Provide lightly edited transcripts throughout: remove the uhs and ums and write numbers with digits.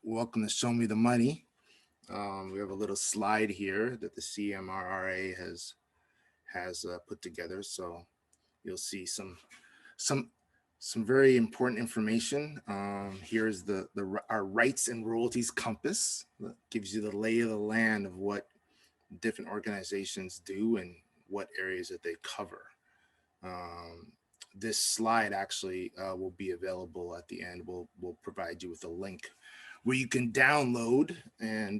welcome to Show Me the Money. We have a little slide here that the CMRRA has put together, so you'll see some some very important information. Here is the our rights and royalties compass that gives you the lay of the land of what different organizations do and what areas that they cover. Um, this slide actually will be available at the end. We'll provide you with a link where you can download and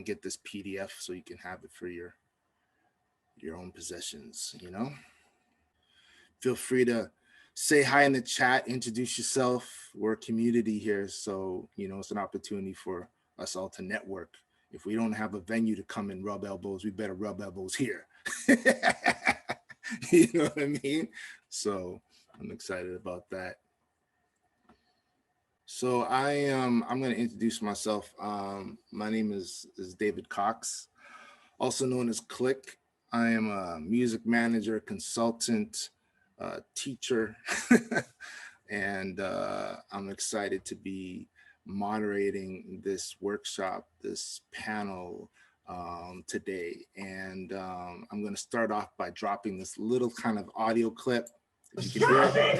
get this PDF so you can have it for your own possessions. Feel free to say hi in the chat, introduce yourself. We're a community here, so it's an opportunity for us all to network. If we don't have a venue to come and rub elbows, we better rub elbows here. You know what I mean? So I'm excited about that. So I'm going to introduce myself. My name is David Cox, also known as Click. I am a music manager, consultant, teacher, and I'm excited to be moderating this workshop, this panel today. And I'm going to start off by dropping this little kind of audio clip. If you can hear it.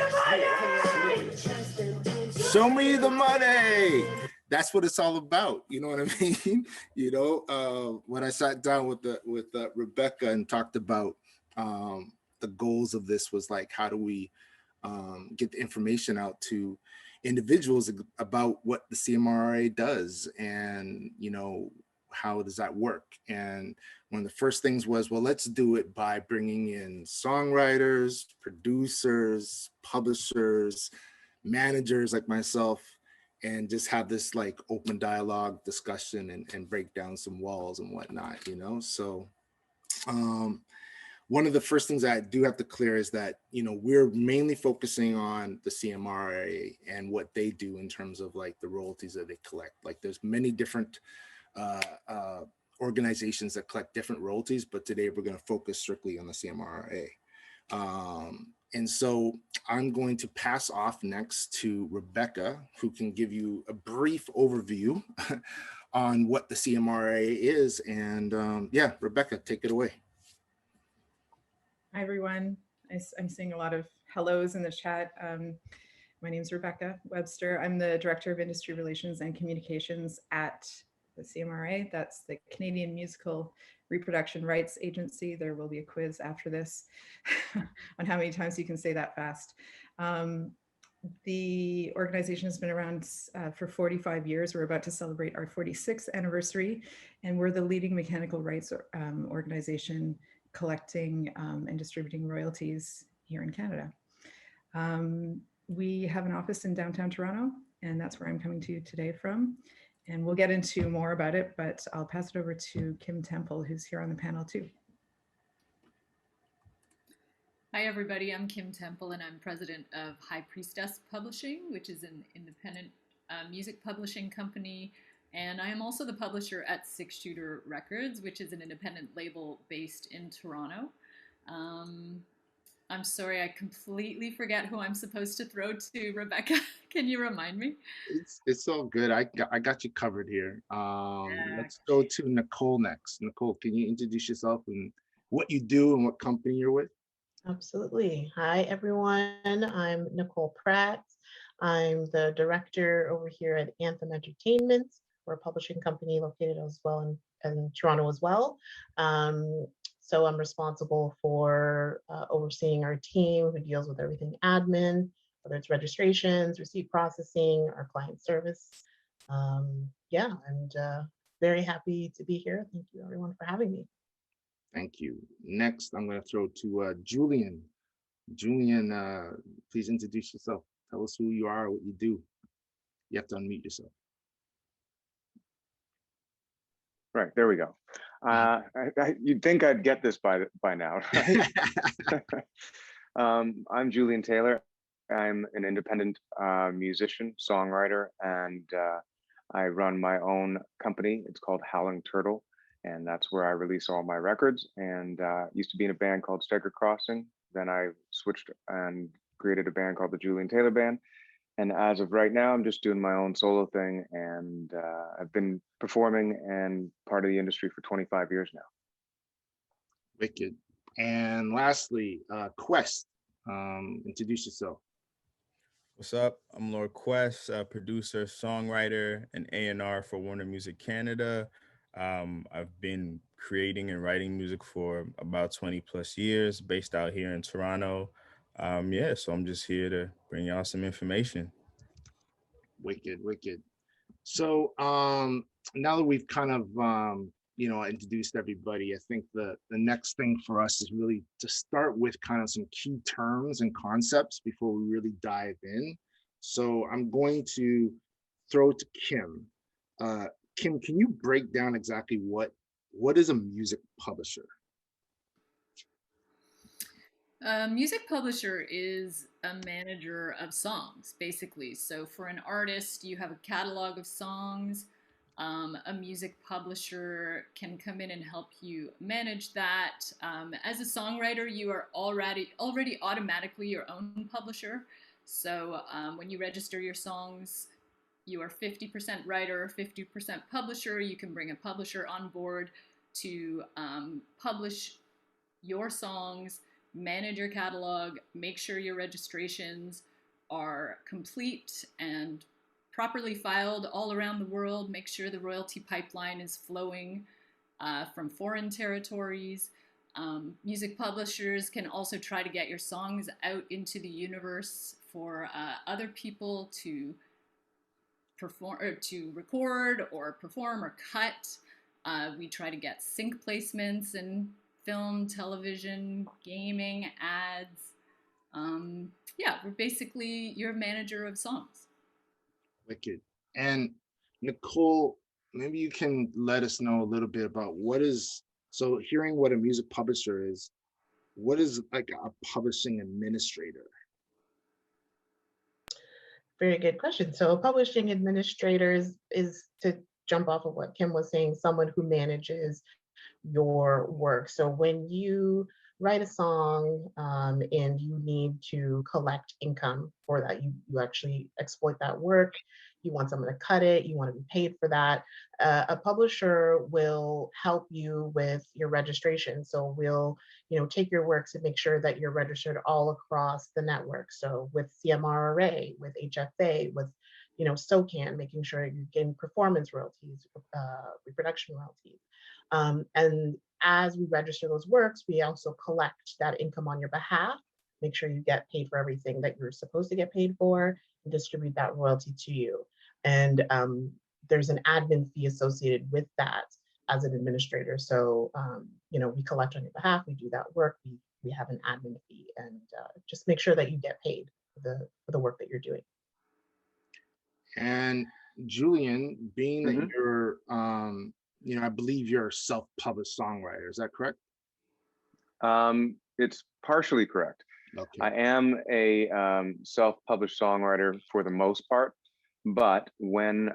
Show me the money. That's what it's all about. You know what I mean? When I sat down with Rebecca and talked about the goals of this was like, how do we get the information out to individuals about what the CMRRA does, and how does that work? And one of the first things was, well, let's do it by bringing in songwriters, producers, publishers, managers like myself, and just have this like open dialogue discussion and break down some walls and whatnot, So one of the first things I do have to clear is that, we're mainly focusing on the CMRRA and what they do in terms of like the royalties that they collect. Like there's many different organizations that collect different royalties, but today we're going to focus strictly on the CMRRA. And so I'm going to pass off next to Rebecca, who can give you a brief overview on what the CMRRA is. And yeah, Rebecca, take it away. Hi, everyone. I'm seeing a lot of hellos in the chat. My name is Rebecca Webster. I'm the Director of Industry Relations and Communications at the CMRRA. That's the Canadian Musical Reproduction Rights Agency. There will be a quiz after this on how many times you can say that fast. The organization has been around for 45 years. We're about to celebrate our 46th anniversary, and we're the leading mechanical rights organization collecting and distributing royalties here in Canada. We have an office in downtown Toronto, and that's where I'm coming to you today from. And we'll get into more about it, but I'll pass it over to Kim Temple, who's here on the panel too. Hi, everybody. I'm Kim Temple, and I'm president of High Priestess Publishing, which is an independent music publishing company. And I am also the publisher at Six Shooter Records, which is an independent label based in Toronto. I'm sorry, I completely forget who I'm supposed to throw to. Rebecca, can you remind me? It's all good. I got you covered here. Let's go to Nicole next. Nicole, can you introduce yourself and what you do and what company you're with? Absolutely. Hi, everyone. I'm Nicole Pratt. I'm the director over here at Anthem Entertainment. We're a publishing company located as well in Toronto as well. So I'm responsible for overseeing our team who deals with everything admin, whether it's registrations, receipt processing, our client service. Yeah, and very happy to be here. Thank you, everyone, for having me. Thank you. Next, I'm going to throw to Julian. Julian, please introduce yourself. Tell us who you are, what you do. You have to unmute yourself. Right, there we go. You'd think I'd get this by now, right? I'm Julian Taylor. I'm an independent musician, songwriter, and I run my own company. It's called Howling Turtle, and that's where I release all my records. And used to be in a band called Stryker Crossing. Then I switched and created a band called the Julian Taylor Band. And as of right now, I'm just doing my own solo thing, and I've been performing and part of the industry for 25 years now. Wicked. And lastly, Quest, introduce yourself. What's up? I'm Lord Quest, producer, songwriter, and A&R for Warner Music Canada. I've been creating and writing music for about 20 plus years, based out here in Toronto. Yeah, so I'm just here to bring y'all some information. Wicked, wicked. So now that we've kind of introduced everybody, I think the next thing for us is really to start with kind of some key terms and concepts before we really dive in. So I'm going to throw it to Kim. Kim, can you break down exactly what is a music publisher? A music publisher is a manager of songs, basically. So for an artist, you have a catalog of songs. A music publisher can come in and help you manage that. As a songwriter, you are already automatically your own publisher. So when you register your songs, you are 50% writer, 50% publisher. You can bring a publisher on board to publish your songs, manage your catalog, make sure your registrations are complete and properly filed all around the world, make sure the royalty pipeline is flowing from foreign territories. Music publishers can also try to get your songs out into the universe for other people to perform, or to record or perform or cut. We try to get sync placements in film, television, gaming, ads. Yeah, we're basically your manager of songs. Wicked. And Nicole, maybe you can let us know a little bit about so hearing what a music publisher is, what is like a publishing administrator? Very good question. So a publishing administrator is to jump off of what Kim was saying, someone who manages your work. So when you write a song and you need to collect income for that, you actually exploit that work, you want someone to cut it, you want to be paid for that, a publisher will help you with your registration. So we'll take your works and make sure that you're registered all across the network. So with CMRRA, with HFA, with SOCAN, making sure you're getting performance royalties, reproduction royalties. And as we register those works, we also collect that income on your behalf, make sure you get paid for everything that you're supposed to get paid for, and distribute that royalty to you. And there's an admin fee associated with that as an administrator. So, we collect on your behalf, we do that work, we have an admin fee, and just make sure that you get paid for the work that you're doing. And Julian, being that you're, I believe you're a self-published songwriter, is that correct? It's partially correct. Okay. I am a self-published songwriter for the most part, but when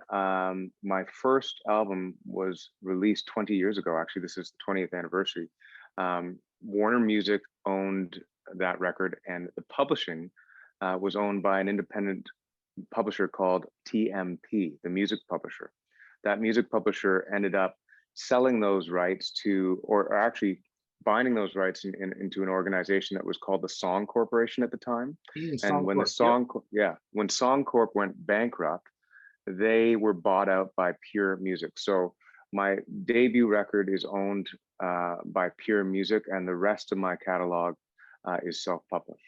my first album was released 20 years ago, actually this is the 20th anniversary, Warner Music owned that record, and the publishing was owned by an independent publisher called TMP, the music publisher. That music publisher ended up selling those rights to, or actually binding those rights into an organization that was called the Song Corporation at the time. And when when Song Corp went bankrupt, they were bought out by Pure Music. So my debut record is owned by Pure Music, and the rest of my catalog is self-published.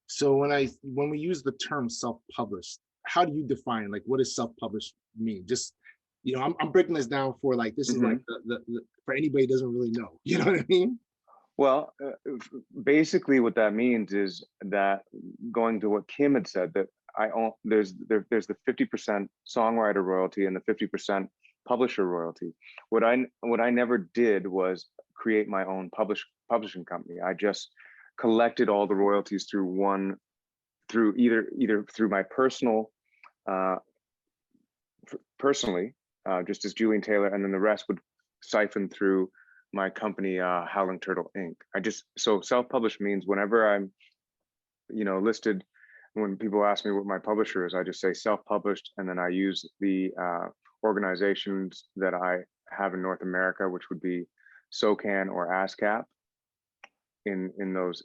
So when we use the term self-published, how do you define, like, what does self-published mean? Just, I'm breaking this down for, like, this is like the for anybody who doesn't really know, you know what I mean? Well, basically what that means is that, going to what Kim had said, that I own, there's the 50% songwriter royalty and the 50% publisher royalty. What I never did was create my own publishing company. I just collected all the royalties through either through my personally, just as Julian Taylor, and then the rest would siphon through my company, Howling Turtle Inc. So self-published means whenever I'm, listed when people ask me what my publisher is, I just say self-published, and then I use the organizations that I have in North America, which would be SOCAN or ASCAP in those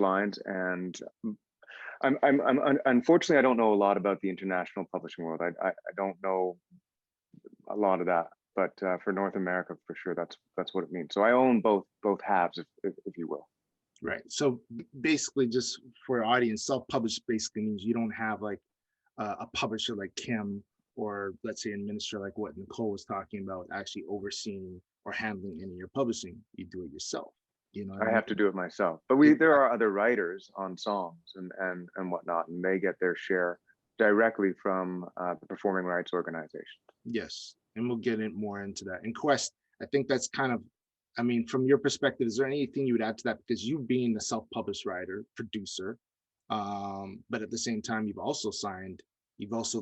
lines. And I'm unfortunately, I don't know a lot about the international publishing world. I don't know a lot of that, but for North America, for sure, that's what it means. So I own both halves, if you will. Right. So basically, just for our audience, self-published basically means you don't have like a publisher like Kim, or let's say an administrator like what Nicole was talking about, actually overseeing or handling any of your publishing. You do it yourself. You know, I have to do it myself, but there are other writers on songs and whatnot, and they get their share directly from the performing rights organization. Yes, and we'll get more into that. And Quest, I think that's kind of, I mean, from your perspective, is there anything you would add to that? Because you being a self-published writer, producer, but at the same time, you've also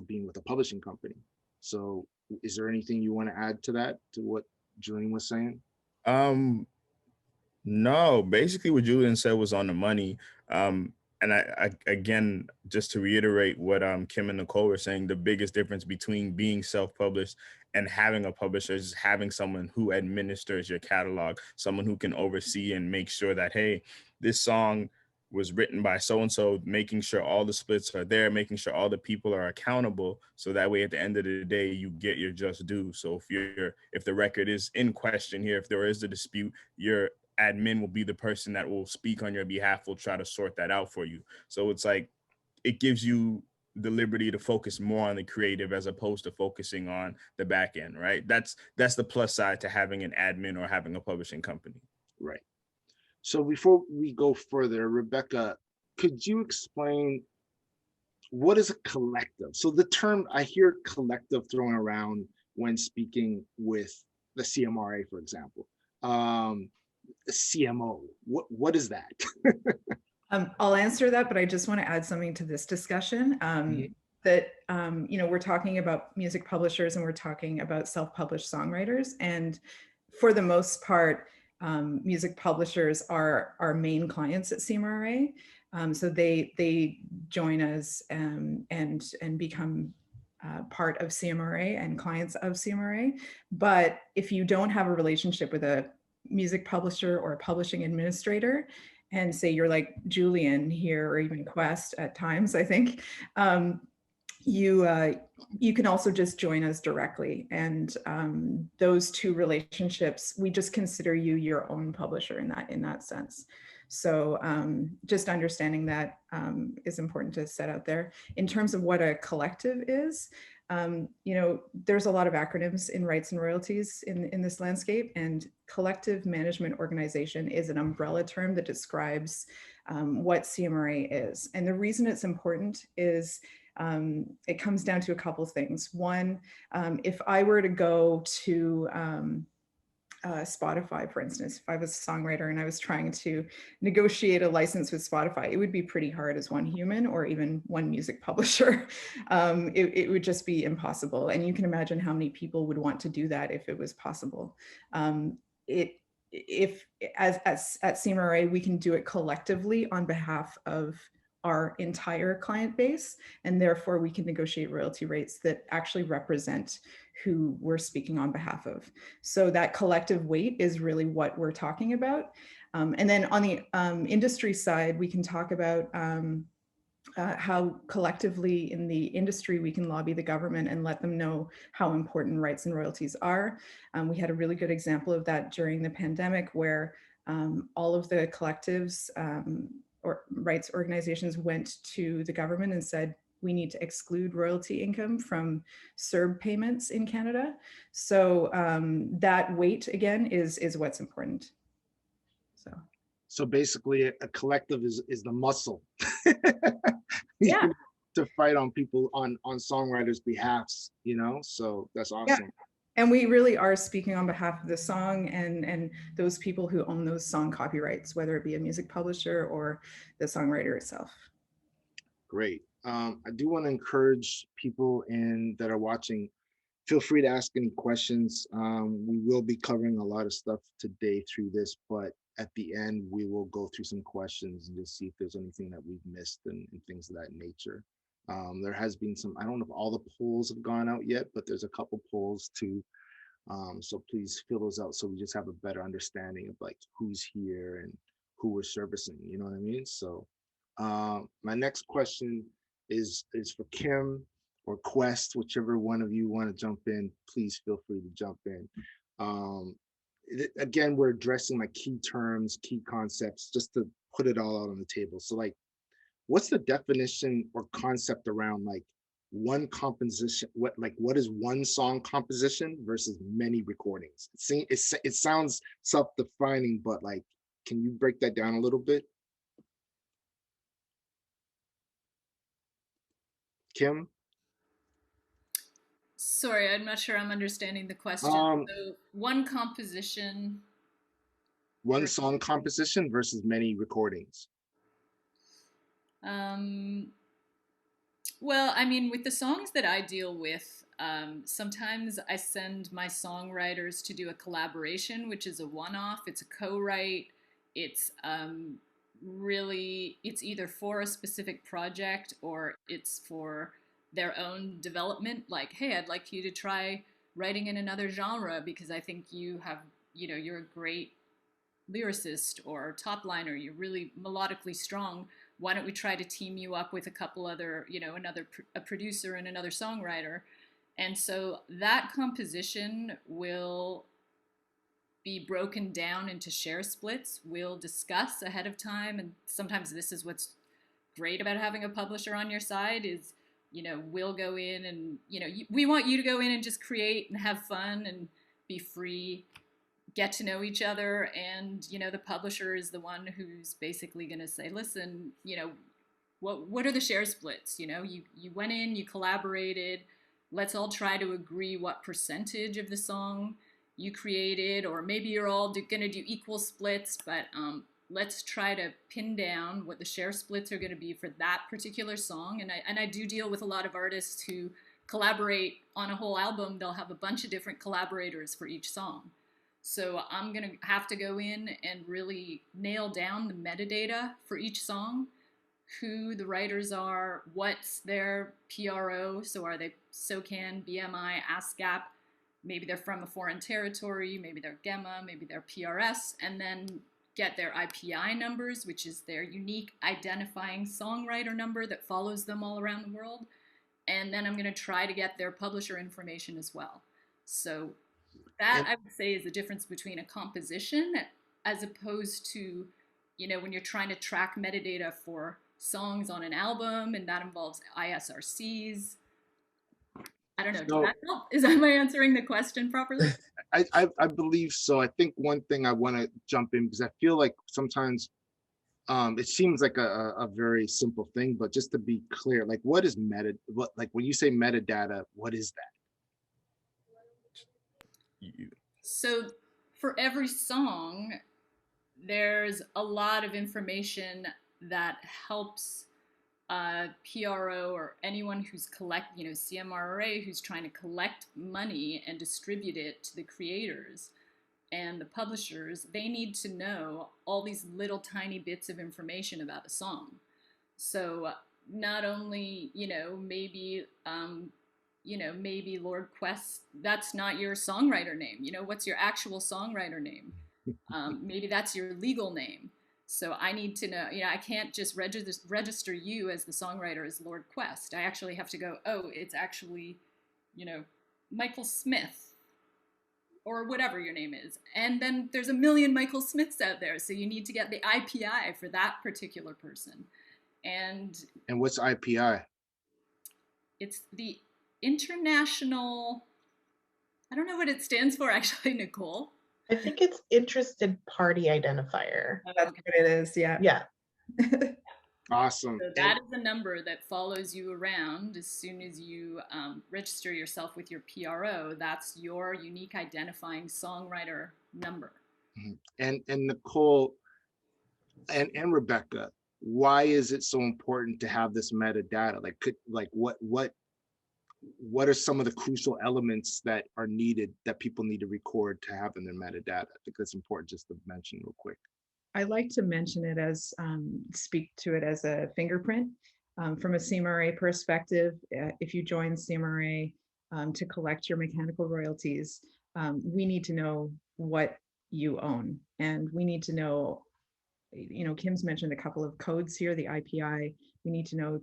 been with a publishing company. So is there anything you want to add to that, to what Julian was saying? No, basically what Julian said was on the money. And I again, just to reiterate what Kim and Nicole were saying, the biggest difference between being self-published and having a publisher is having someone who administers your catalog, someone who can oversee and make sure that, hey, this song was written by so-and-so, making sure all the splits are there, making sure all the people are accountable. So that way, at the end of the day, you get your just due. So if the record is in question here, if there is a dispute, your admin will be the person that will speak on your behalf, will try to sort that out for you. So it's like, it gives you the liberty to focus more on the creative as opposed to focusing on the back end, right? That's the plus side to having an admin or having a publishing company. Right. So before we go further, Rebecca, could you explain what is a collective? So the term, I hear collective thrown around when speaking with the CMRRA, for example. CMO, what is that? I'll answer that, but I just want to add something to this discussion. That we're talking about music publishers and we're talking about self-published songwriters, and for the most part, music publishers are our main clients at CMRRA. So they join us and become part of CMRRA and clients of CMRRA. But if you don't have a relationship with a music publisher or a publishing administrator, and say you're like Julian here, or even Quest at times, I think, you can also just join us directly. And those two relationships, we just consider you your own publisher in that sense. So just understanding that is important to set out there. In terms of what a collective is, there's a lot of acronyms in rights and royalties in this landscape, and collective management organization is an umbrella term that describes what CMRRA is. And the reason it's important is it comes down to a couple things. One, if I were to go to Spotify, for instance, if I was a songwriter and I was trying to negotiate a license with Spotify, it would be pretty hard as one human or even one music publisher. It would just be impossible. And you can imagine how many people would want to do that if it was possible. If at CMRRA, we can do it collectively on behalf of our entire client base, and therefore we can negotiate royalty rates that actually represent who we're speaking on behalf of. So that collective weight is really what we're talking about. And then on the industry side, we can talk about how collectively in the industry we can lobby the government and let them know how important rights and royalties are. We had a really good example of that during the pandemic, where all of the collectives or rights organizations went to the government and said, we need to exclude royalty income from CERB payments in Canada. So that weight, again, is what's important. So basically a collective is the muscle yeah. to fight on people on songwriters' behalfs, so that's awesome. Yeah. And we really are speaking on behalf of the song and those people who own those song copyrights, whether it be a music publisher or the songwriter itself. Great. I do want to encourage people that are watching, feel free to ask any questions. We will be covering a lot of stuff today through this, but at the end, we will go through some questions and just see if there's anything that we've missed and things of that nature. There has been some, I don't know if all the polls have gone out yet, but there's a couple polls too. So please fill those out so we just have a better understanding of like who's here and who we're servicing, you know what I mean? So my next question is for Kim or Quest, whichever one of you want to jump in, please feel free to jump in. Again, we're addressing like key terms, key concepts, just to put it all out on the table. So like, what's the definition or concept around like one composition? What is one song composition versus many recordings? It sounds self-defining, but like, can you break that down a little bit? Kim? Sorry, I'm not sure I'm understanding the question. So one composition. One song composition versus many recordings. Well, I mean, with the songs that I deal with, sometimes I send my songwriters to do a collaboration, which is a one-off. It's a co-write. It's it's either for a specific project or it's for their own development. Like, hey, I'd like you to try writing in another genre because I think you have, you're a great lyricist or top liner. You're really melodically strong. Why don't we try to team you up with a couple other, a producer and another songwriter? And so that composition will be broken down into share splits. We'll discuss ahead of time. And sometimes this is what's great about having a publisher on your side is, we'll go in and, we want you to go in and just create and have fun and be free, get to know each other. And, the publisher is the one who's basically going to say, listen, what are the share splits? You went in, you collaborated. Let's all try to agree what percentage of the song you created, or maybe you're all going to do equal splits, but let's try to pin down what the share splits are going to be for that particular song. And I do deal with a lot of artists who collaborate on a whole album. They'll have a bunch of different collaborators for each song. So I'm going to have to go in and really nail down the metadata for each song, who the writers are, what's their PRO, so are they SOCAN, BMI, ASCAP, maybe they're from a foreign territory, maybe they're GEMA, maybe they're PRS, and then get their IPI numbers, which is their unique identifying songwriter number that follows them all around the world. And then I'm going to try to get their publisher information as well. So that, I would say, is the difference between a composition as opposed to, when you're trying to track metadata for songs on an album, and that involves ISRCs. I don't know. Does that help? Am I answering the question properly? I believe so. I think one thing I want to jump in, because I feel like sometimes it seems like a very simple thing, but just to be clear, like what is when you say metadata, what is that? So for every song, there's a lot of information that helps PRO or anyone who's CMRRA, who's trying to collect money and distribute it to the creators and the publishers. They need to know all these little tiny bits of information about a song. So not only, maybe Lord Quest, that's not your songwriter name. What's your actual songwriter name? Maybe that's your legal name. So I need to know, I can't just register you as the songwriter as Lord Quest. I actually have to go, oh, it's actually, Michael Smith or whatever your name is. And then there's a million Michael Smiths out there. So you need to get the IPI for that particular person. And what's IPI? It's the International, I don't know what it stands for actually, Nicole. I think it's Interested Party Identifier. That's what it is, yeah. Yeah. Awesome. So that is the number that follows you around as soon as you register yourself with your PRO. That's your unique identifying songwriter number. And Nicole and Rebecca, why is it so important to have this metadata? What are some of the crucial elements that are needed that people need to record to have in their metadata? I think that's important just to mention real quick. I like to mention it as, speak to it as a fingerprint. From a CMRRA perspective, if you join CMRRA to collect your mechanical royalties, we need to know what you own. And we need to know, Kim's mentioned a couple of codes here, the IPI, we need to know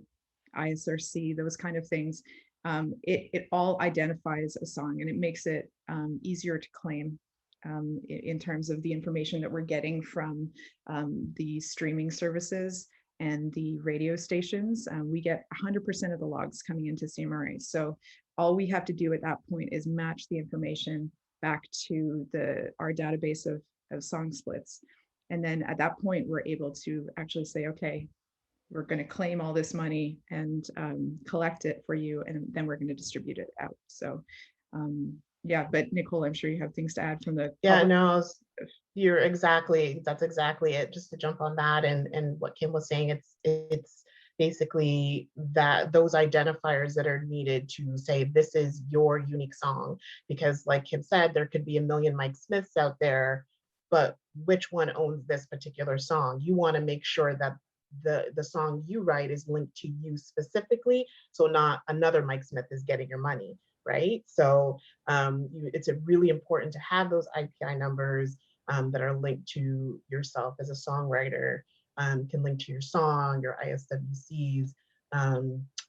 ISRC, those kind of things. It all identifies a song, and it makes it easier to claim in terms of the information that we're getting from the streaming services and the radio stations. We get 100% of the logs coming into CMRRA. So all we have to do at that point is match the information back to our database of song splits. And then at that point, we're able to actually say, okay, we're going to claim all this money and collect it for you, and then we're going to distribute it out. So yeah, but Nicole, I'm sure you have things to add from the Yeah, no, that's exactly it. Just to jump on that and what Kim was saying, it's basically that those identifiers that are needed to say this is your unique song, because like Kim said, there could be a million Mike Smiths out there, but which one owns this particular song? You want to make sure that the song you write is linked to you specifically, so not another Mike Smith is getting your money, right? So it's really important to have those IPI numbers that are linked to yourself as a songwriter, can link to your song, your ISWCs.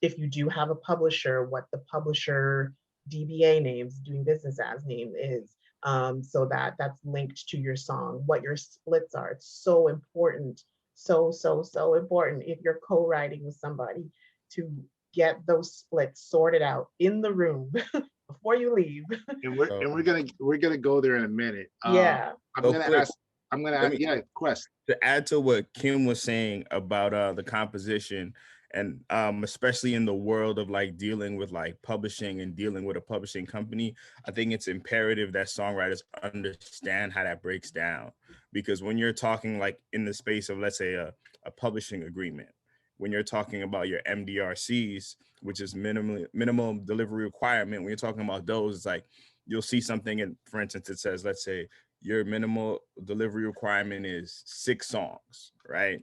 If you do have a publisher, what the publisher DBA names, doing business as name is, so that's linked to your song, what your splits are. It's so important, so important if you're co-writing with somebody to get those splits sorted out in the room before you leave. And we're gonna go there in a minute. Yeah. Quest. To add to what Kim was saying about the composition, and especially in the world of like dealing with like publishing and dealing with a publishing company, I think it's imperative that songwriters understand how that breaks down. Because when you're talking like in the space of, let's say, a publishing agreement, when you're talking about your MDRCs, which is minimum delivery requirement, when you're talking about those, it's like you'll see something, and for instance, it says, let's say your minimal delivery requirement is 6 songs, right?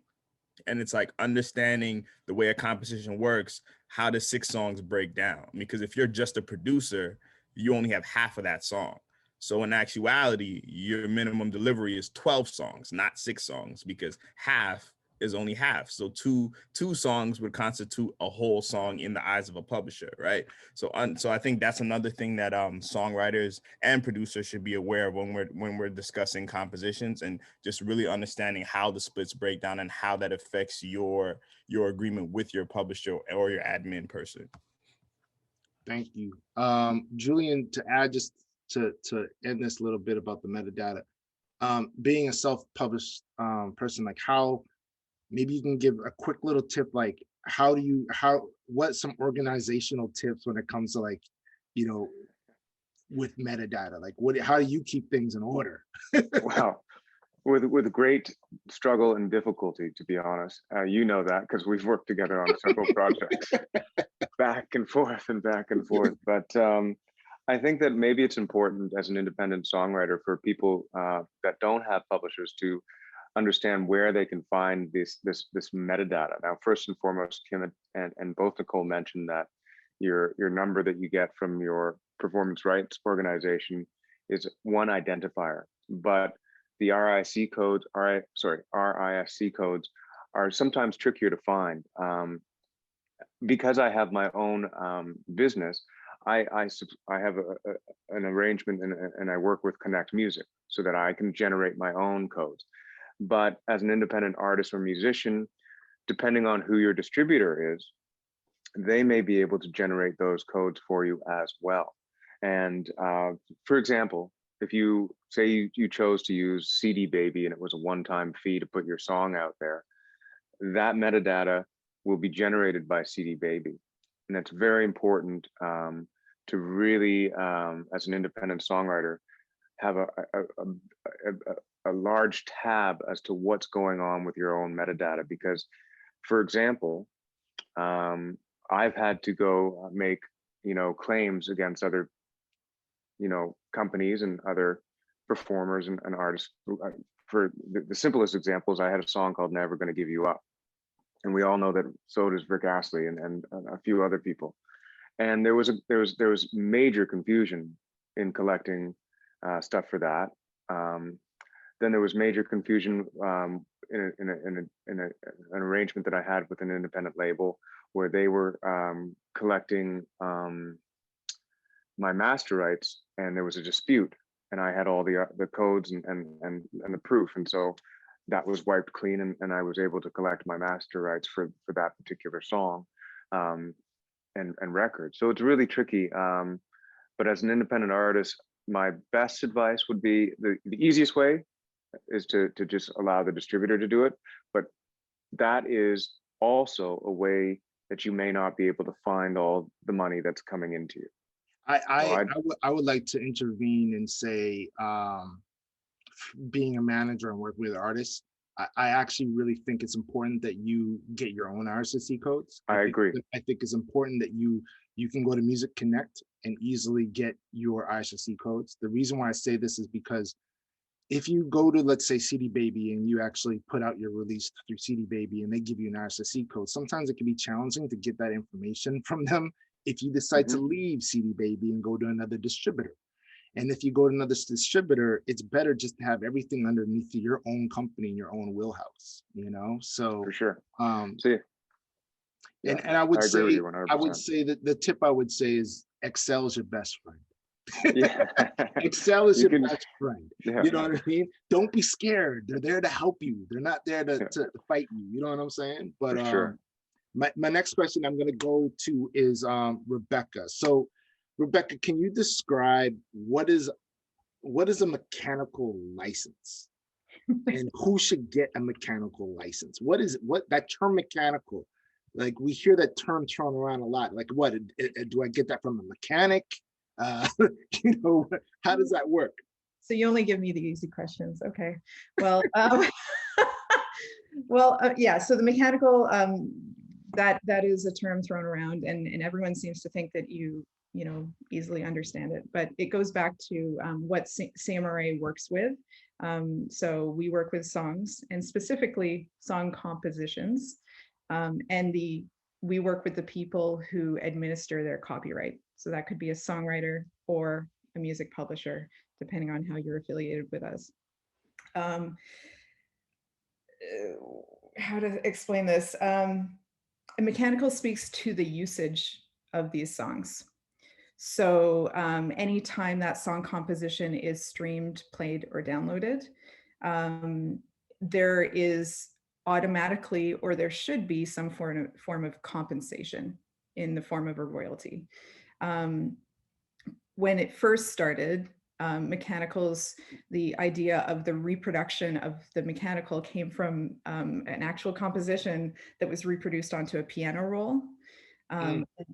And it's like understanding the way a composition works, how does 6 songs break down? Because if you're just a producer, you only have half of that song. So in actuality, your minimum delivery is 12 songs, not 6 songs, because half is only half. So two songs would constitute a whole song in the eyes of a publisher, right? So I think that's another thing that songwriters and producers should be aware of when we're discussing compositions, and just really understanding how the splits break down and how that affects your agreement with your publisher or your admin person. Thank you. Julian, to add, just to end this a little bit about the metadata, being a self-published person, like how, maybe you can give a quick little tip, like what some organizational tips when it comes to like, with metadata, like how do you keep things in order? Wow, with great struggle and difficulty, to be honest. You know that because we've worked together on several projects, back and forth. But I think that maybe it's important as an independent songwriter for people that don't have publishers to understand where they can find this metadata. Now, first and foremost, Kim and both Nicole mentioned that your number that you get from your performance rights organization is one identifier, but the RISC codes are sometimes trickier to find. Because I have my own business, I have an arrangement and I work with Connect Music so that I can generate my own codes. But as an independent artist or musician, depending on who your distributor is, they may be able to generate those codes for you as well. And for example, if you say you chose to use CD Baby and it was a one-time fee to put your song out there, that metadata will be generated by CD Baby. And it's very important to really, as an independent songwriter, have a large tab as to what's going on with your own metadata. Because, for example, I've had to go make, claims against other, companies and other performers and artists for the simplest examples, I had a song called Never Gonna Give You Up. And we all know that so does Rick Astley and a few other people. And there was major confusion in collecting stuff for that. Then there was major confusion in an arrangement that I had with an independent label where they were collecting my master rights, and there was a dispute, and I had all the codes and the proof, and so that was wiped clean, and I was able to collect my master rights for that particular song and record. So it's really tricky. But as an independent artist, my best advice would be the easiest way is to just allow the distributor to do it. But that is also a way that you may not be able to find all the money that's coming into you. I would like to intervene and say, being a manager and working with artists, I actually really think it's important that you get your own RSSC codes. I agree. I think it's important that you can go to Music Connect and easily get your RSSC codes. The reason why I say this is because if you go to, let's say, CD Baby, and you actually put out your release through CD Baby and they give you an RSSC code, sometimes it can be challenging to get that information from them if you decide to leave CD Baby and go to another distributor. And if you go to another distributor, it's better just to have everything underneath your own company, your own wheelhouse, you know? So for sure. And I would say that the tip I would say is Excel is your best friend. Yeah. Excel is your best friend. Yeah. You know what I mean? Don't be scared. They're there to help you. They're not there to fight you. You know what I'm saying? But for sure. My next question I'm going to go to is Rebecca. So Rebecca, can you describe what is a mechanical license and who should get a mechanical license? What that term mechanical? Like, we hear that term thrown around a lot. Like, what do I get that from a mechanic? You know, how does that work? So you only give me the easy questions. Okay. Well, yeah. So the mechanical, that is a term thrown around, and everyone seems to think that you know easily understand it. But it goes back to what CMRRA works with. So we work with songs, and specifically song compositions, and we work with the people who administer their copyright. So that could be a songwriter or a music publisher, depending on how you're affiliated with us. How to explain this? A mechanical speaks to the usage of these songs. So anytime that song composition is streamed, played, or downloaded, there is automatically, or there should be, some form of compensation in the form of a royalty. When it first started, mechanicals, the idea of the reproduction of the mechanical came from an actual composition that was reproduced onto a piano roll.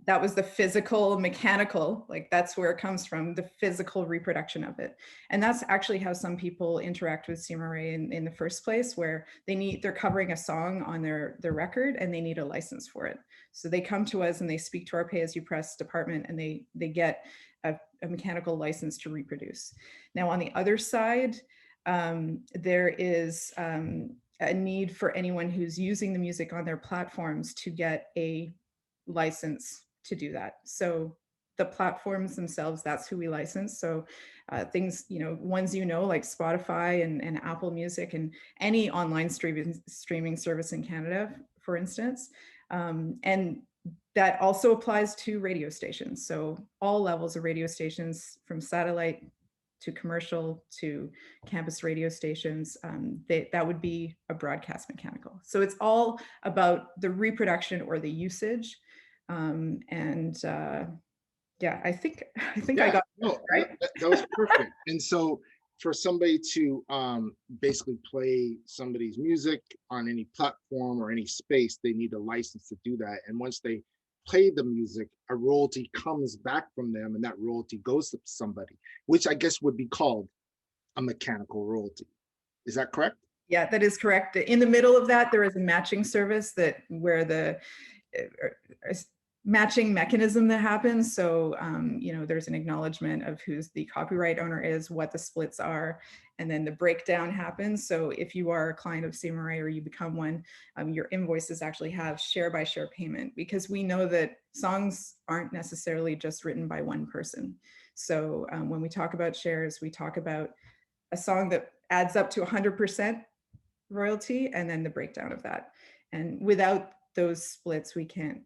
That was the physical mechanical, like that's where it comes from, the physical reproduction of it. And that's actually how some people interact with CMRRA in the first place, where they're covering a song on their record and they need a license for it. So they come to us and they speak to our pay-as-you-press department, and they get a mechanical license to reproduce. Now on the other side, there is a need for anyone who's using the music on their platforms to get a license to do that. So the platforms themselves, that's who we license. So things, ones like Spotify and Apple Music and any online streaming service in Canada, for instance. And that also applies to radio stations. So all levels of radio stations, from satellite to commercial to campus radio stations, that would be a broadcast mechanical. So it's all about the reproduction or the usage. Yeah, I think I got it right. That was perfect. And so for somebody to basically play somebody's music on any platform or any space, they need a license to do that. And once they play the music, a royalty comes back from them, and that royalty goes to somebody, which I guess would be called a mechanical royalty. Is that correct? Yeah, that is correct. In the middle of that, there is a matching service where matching mechanism that happens. So, you know, there's an acknowledgement of who's the copyright owner is, what the splits are, and then the breakdown happens. So if you are a client of CMRRA or you become one, your invoices actually have share by share payment, because we know that songs aren't necessarily just written by one person. So when we talk about shares, we talk about a song that adds up to 100% royalty and then the breakdown of that. And without those splits, we can't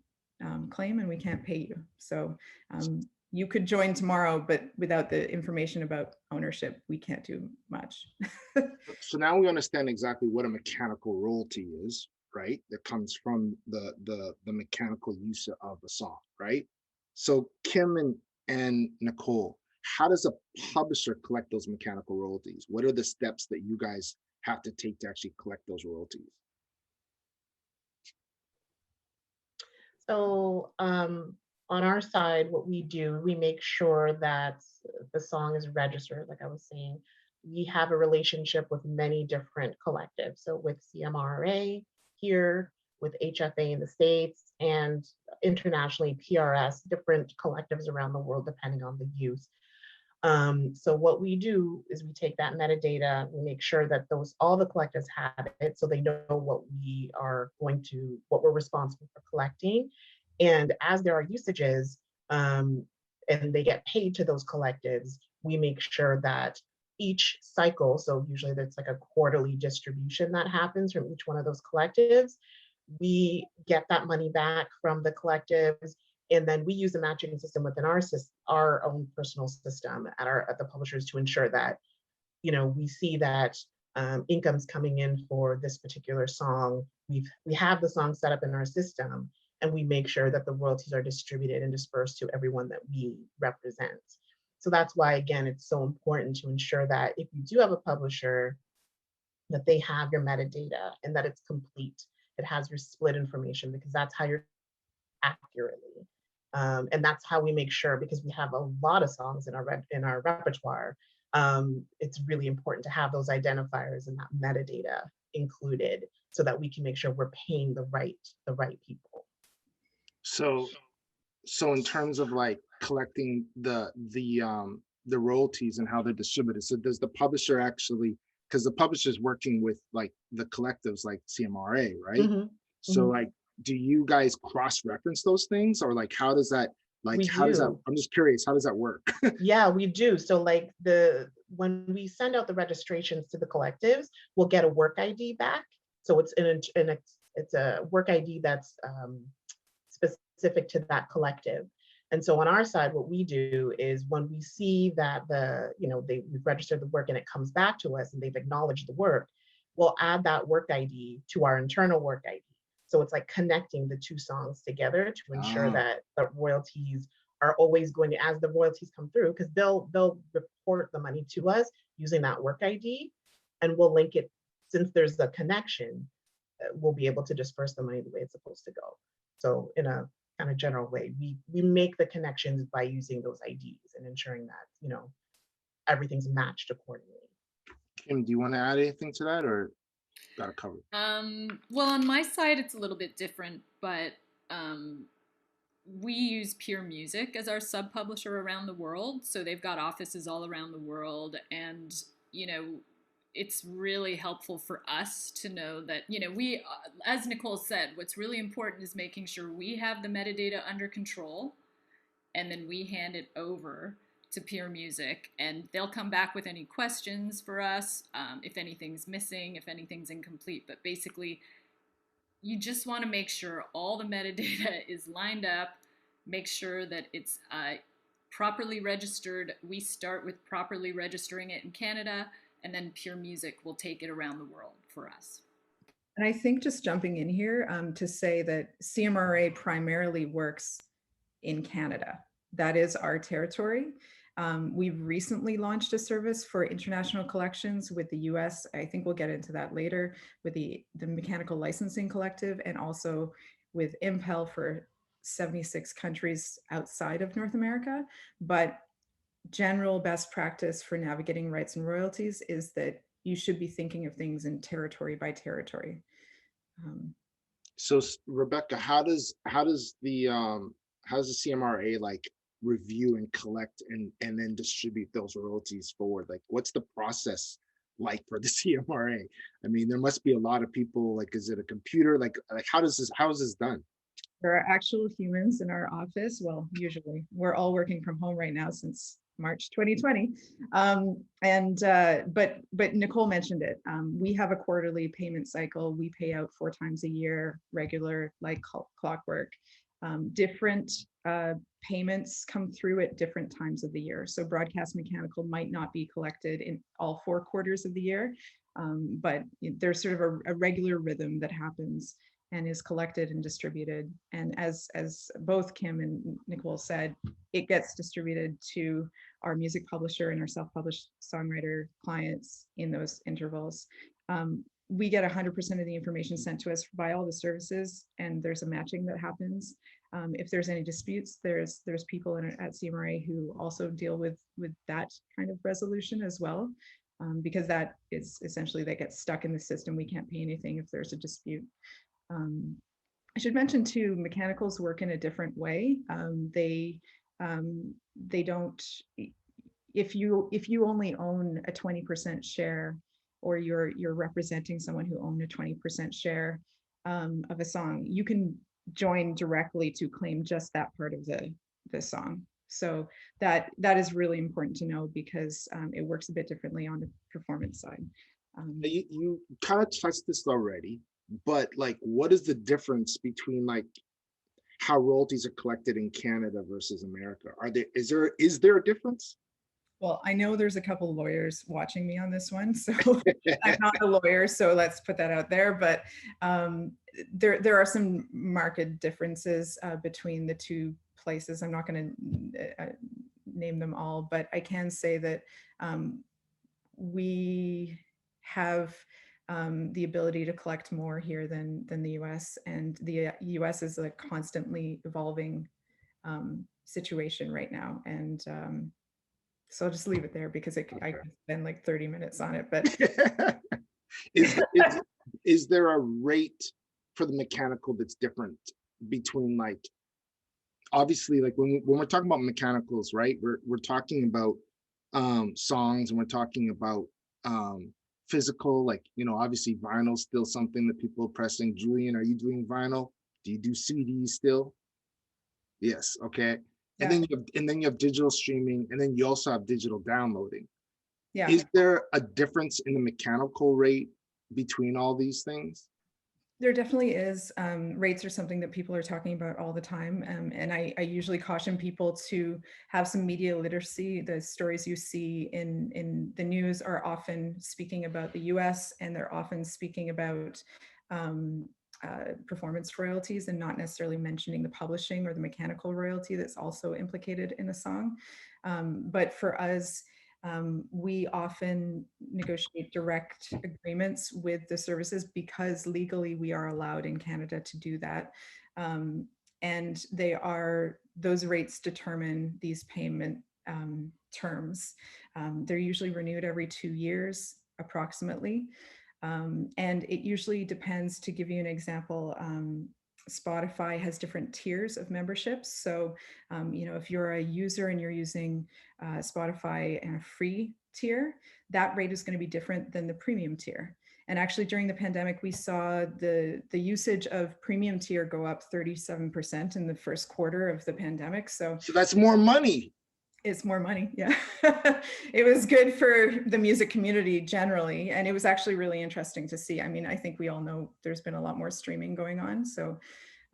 claim and we can't pay you. So you could join tomorrow, but without the information about ownership, we can't do much. So now we understand exactly what a mechanical royalty is, right? That comes from the mechanical use of a song, right? So Kim and Nicole, how does a publisher collect those mechanical royalties? What are the steps that you guys have to take to actually collect those royalties? So on our side, what we do, we make sure that the song is registered. Like I was saying, we have a relationship with many different collectives. So with CMRRA here, with HFA in the States, and internationally PRS, different collectives around the world, depending on the use. So what we do is we take that metadata, we make sure that all the collectives have it, so they know what we're responsible for collecting. And as there are usages, and they get paid to those collectives, we make sure that each cycle, so usually that's like a quarterly distribution that happens from each one of those collectives, we get that money back from the collectives. And then we use a matching system within our own personal system at the publishers to ensure that, you know, we see that income's coming in for this particular song. We have the song set up in our system, and we make sure that the royalties are distributed and dispersed to everyone that we represent. So that's why, again, it's so important to ensure that if you do have a publisher, that they have your metadata and that it's complete. It has your split information, because that's how you're accurately. And that's how we make sure, because we have a lot of songs in our repertoire, it's really important to have those identifiers and that metadata included, so that we can make sure we're paying the right people. So in terms of like collecting the royalties and how they're distributed, so does the publisher actually, because the publisher's working with like the collectives like CMRRA, right? Mm-hmm. So Mm-hmm. like, do you guys cross-reference those things, or like how does that, like, We how does that, do. I'm just curious, how does that work? Yeah, we do. So like when we send out the registrations to the collectives, we'll get a work ID back. So it's it's a work ID that's specific to that collective. And so on our side, what we do is when we see that we've registered the work and it comes back to us and they've acknowledged the work, we'll add that work ID to our internal work ID. So it's like connecting the two songs together to ensure that the royalties are always going to, as the royalties come through, because they'll report the money to us using that work ID, and we'll link it. Since there's a connection, we'll be able to disperse the money the way it's supposed to go. So in a kind of general way, we make the connections by using those IDs and ensuring that, you know, everything's matched accordingly. Kim, do you want to add anything to that, or got it covered? Well, on my side, it's a little bit different, but we use Pure Music as our sub-publisher around the world. So they've got offices all around the world, and, you know, it's really helpful for us to know that, you know, we, as Nicole said, what's really important is making sure we have the metadata under control, and then we hand it over to Pure Music, and they'll come back with any questions for us, if anything's missing, if anything's incomplete. But basically, you just want to make sure all the metadata is lined up, make sure that it's properly registered. We start with properly registering it in Canada, and then Pure Music will take it around the world for us. And I think, just jumping in here, to say that CMRRA primarily works in Canada. That is our territory. We've recently launched a service for international collections with the US. I think we'll get into that later, with the Mechanical Licensing Collective, and also with Impel for 76 countries outside of North America. But general best practice for navigating rights and royalties is that you should be thinking of things in territory by territory. So Rebecca, how does the the CMRRA like review and collect and then distribute those royalties forward? Like, what's the process like for the CMRRA? I mean, there must be a lot of people. Like, is it a computer? Like how is this done? There are actual humans in our office. Well, usually we're all working from home right now since March 2020. But Nicole mentioned it. We have a quarterly payment cycle. We pay out 4 times a year, regular, like clockwork. Different payments come through at different times of the year. So broadcast mechanical might not be collected in all 4 quarters of the year, but there's sort of a regular rhythm that happens and is collected and distributed. And as both Kim and Nicole said, it gets distributed to our music publisher and our self-published songwriter clients in those intervals. We get 100% of the information sent to us by all the services, and there's a matching that happens. If there's any disputes, there's people at CMRRA who also deal with that kind of resolution as well, because that is essentially, that gets stuck in the system. We can't pay anything if there's a dispute. I should mention too, mechanicals work in a different way. They don't, if you only own a 20% share, or you're representing someone who owned a 20% share of a song, you can join directly to claim just that part of the song. So that is really important to know, because it works a bit differently on the performance side. You kind of touched this already, but like, what is the difference between like how royalties are collected in Canada versus America? Is there a difference? Well, I know there's a couple of lawyers watching me on this one, so I'm not a lawyer, so let's put that out there. But there are some marked differences between the two places. I'm not going to name them all, but I can say that we have the ability to collect more here than the US, and the US is a constantly evolving situation right now. And so I'll just leave it there, because I could spend like 30 minutes on it. But is there a rate for the mechanical that's different between, like, obviously, like when we're talking about mechanicals, right? We're talking about songs, and we're talking about physical, like, obviously vinyl's still something that people are pressing. Julian, are you doing vinyl? Do you do CDs still? Yes. Okay. Yeah. And then you have digital streaming, and then you also have digital downloading. Yeah. Is there a difference in the mechanical rate between all these things? There definitely is. Rates are something that people are talking about all the time. And I usually caution people to have some media literacy. The stories you see in the news are often speaking about the US, and they're often speaking about performance royalties, and not necessarily mentioning the publishing or the mechanical royalty that's also implicated in a song. But for us, we often negotiate direct agreements with the services, because legally we are allowed in Canada to do that. And those rates determine these payment terms. They're usually renewed every 2 years, approximately. And it usually depends. To give you an example, Spotify has different tiers of memberships. So, if you're a user and you're using Spotify and a free tier, that rate is going to be different than the premium tier. And actually, during the pandemic, we saw the usage of premium tier go up 37% in the first quarter of the pandemic. So that's more money. It's more money, yeah. It was good for the music community generally, and it was actually really interesting to see. I mean, I think we all know there's been a lot more streaming going on, so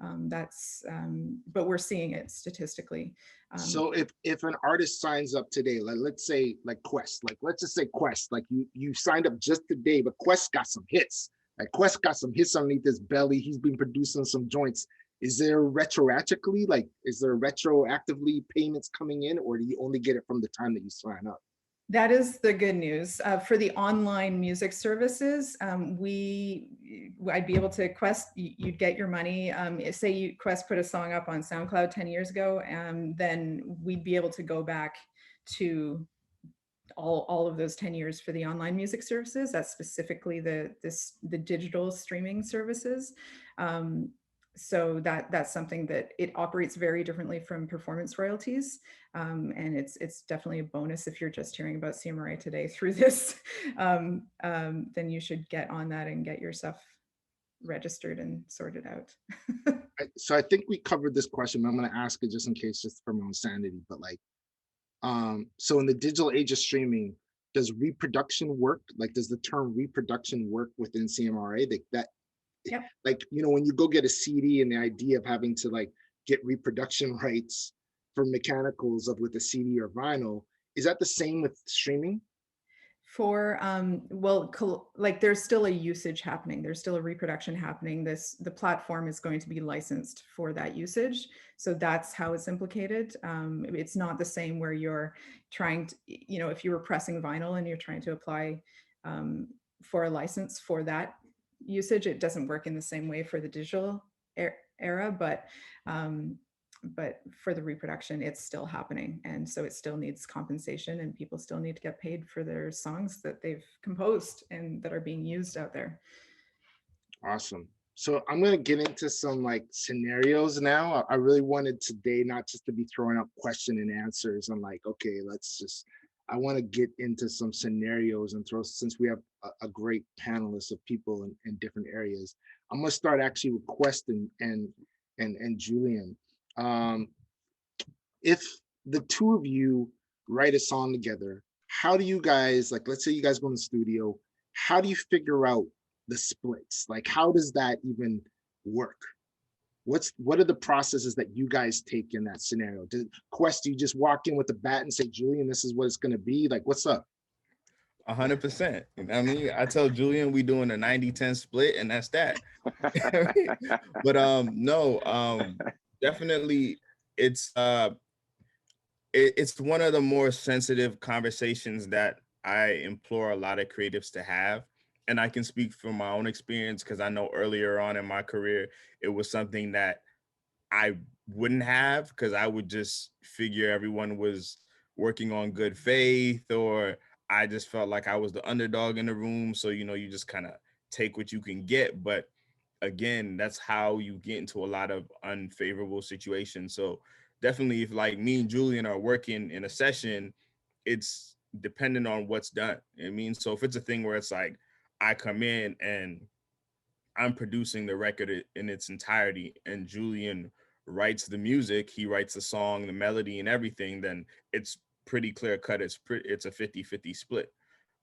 but we're seeing it statistically. So if an artist signs up today, like let's say like Quest, like let's just say Quest, like you signed up just today, but Quest got some hits. Like Quest got some hits underneath his belly. He's been producing some joints. Is there retroactively, like, is there retroactively payments coming in, or do you only get it from the time that you sign up? That is the good news. For the online music services, I'd be able to Quest, you'd get your money. Say Quest put a song up on SoundCloud 10 years ago, then we'd be able to go back to all of those 10 years for the online music services. That's specifically the digital streaming services. so that's something that it operates very differently from performance royalties. And it's definitely a bonus if you're just hearing about CMRRA today through this. Then you should get on that and get your stuff registered and sorted out. So I think we covered this question, but I'm going to ask it just in case, just for my own sanity. But like, so in the digital age of streaming, does reproduction work? Like, does the term reproduction work within CMRRA? That Yep. like, you know, when you go get a CD and the idea of having to like get reproduction rights for mechanicals of with a CD or vinyl, is that the same with streaming? For well, like there's still a usage happening, there's still a reproduction happening. The platform is going to be licensed for that usage, so that's how it's implicated. It's not the same where you're trying to, you know, if you were pressing vinyl and you're trying to apply for a license for that usage, it doesn't work in the same way for the digital era, but for the reproduction, it's still happening. And so it still needs compensation, and people still need to get paid for their songs that they've composed and that are being used out there. Awesome. So I'm going to get into some like scenarios now. I really wanted today not just to be throwing out question and answers. I'm like, okay, I want to get into some scenarios and since we have a great panelist of people in different areas. I'm going to start actually with Question and Julian. If the two of you write a song together, how do you guys, like, let's say you guys go in the studio, how do you figure out the splits? Like, how does that even work? What are the processes that you guys take in that scenario? Do you just walk in with a bat and say, Julian, this is what it's going to be? Like, what's up? 100%. I mean, I tell Julian we doing a 90-10 split, and that's that. But no, definitely it's one of the more sensitive conversations that I implore a lot of creatives to have. And I can speak from my own experience because I know earlier on in my career, it was something that I wouldn't have, because I would just figure everyone was working on good faith, or I just felt like I was the underdog in the room. So, you know, you just kind of take what you can get. But again, that's how you get into a lot of unfavorable situations. So definitely, if like me and Julian are working in a session, it's dependent on what's done. I mean, so if it's a thing where it's like I come in and I'm producing the record in its entirety and Julian writes the music, he writes the song, the melody and everything, then it's pretty clear cut. It's a 50-50 split.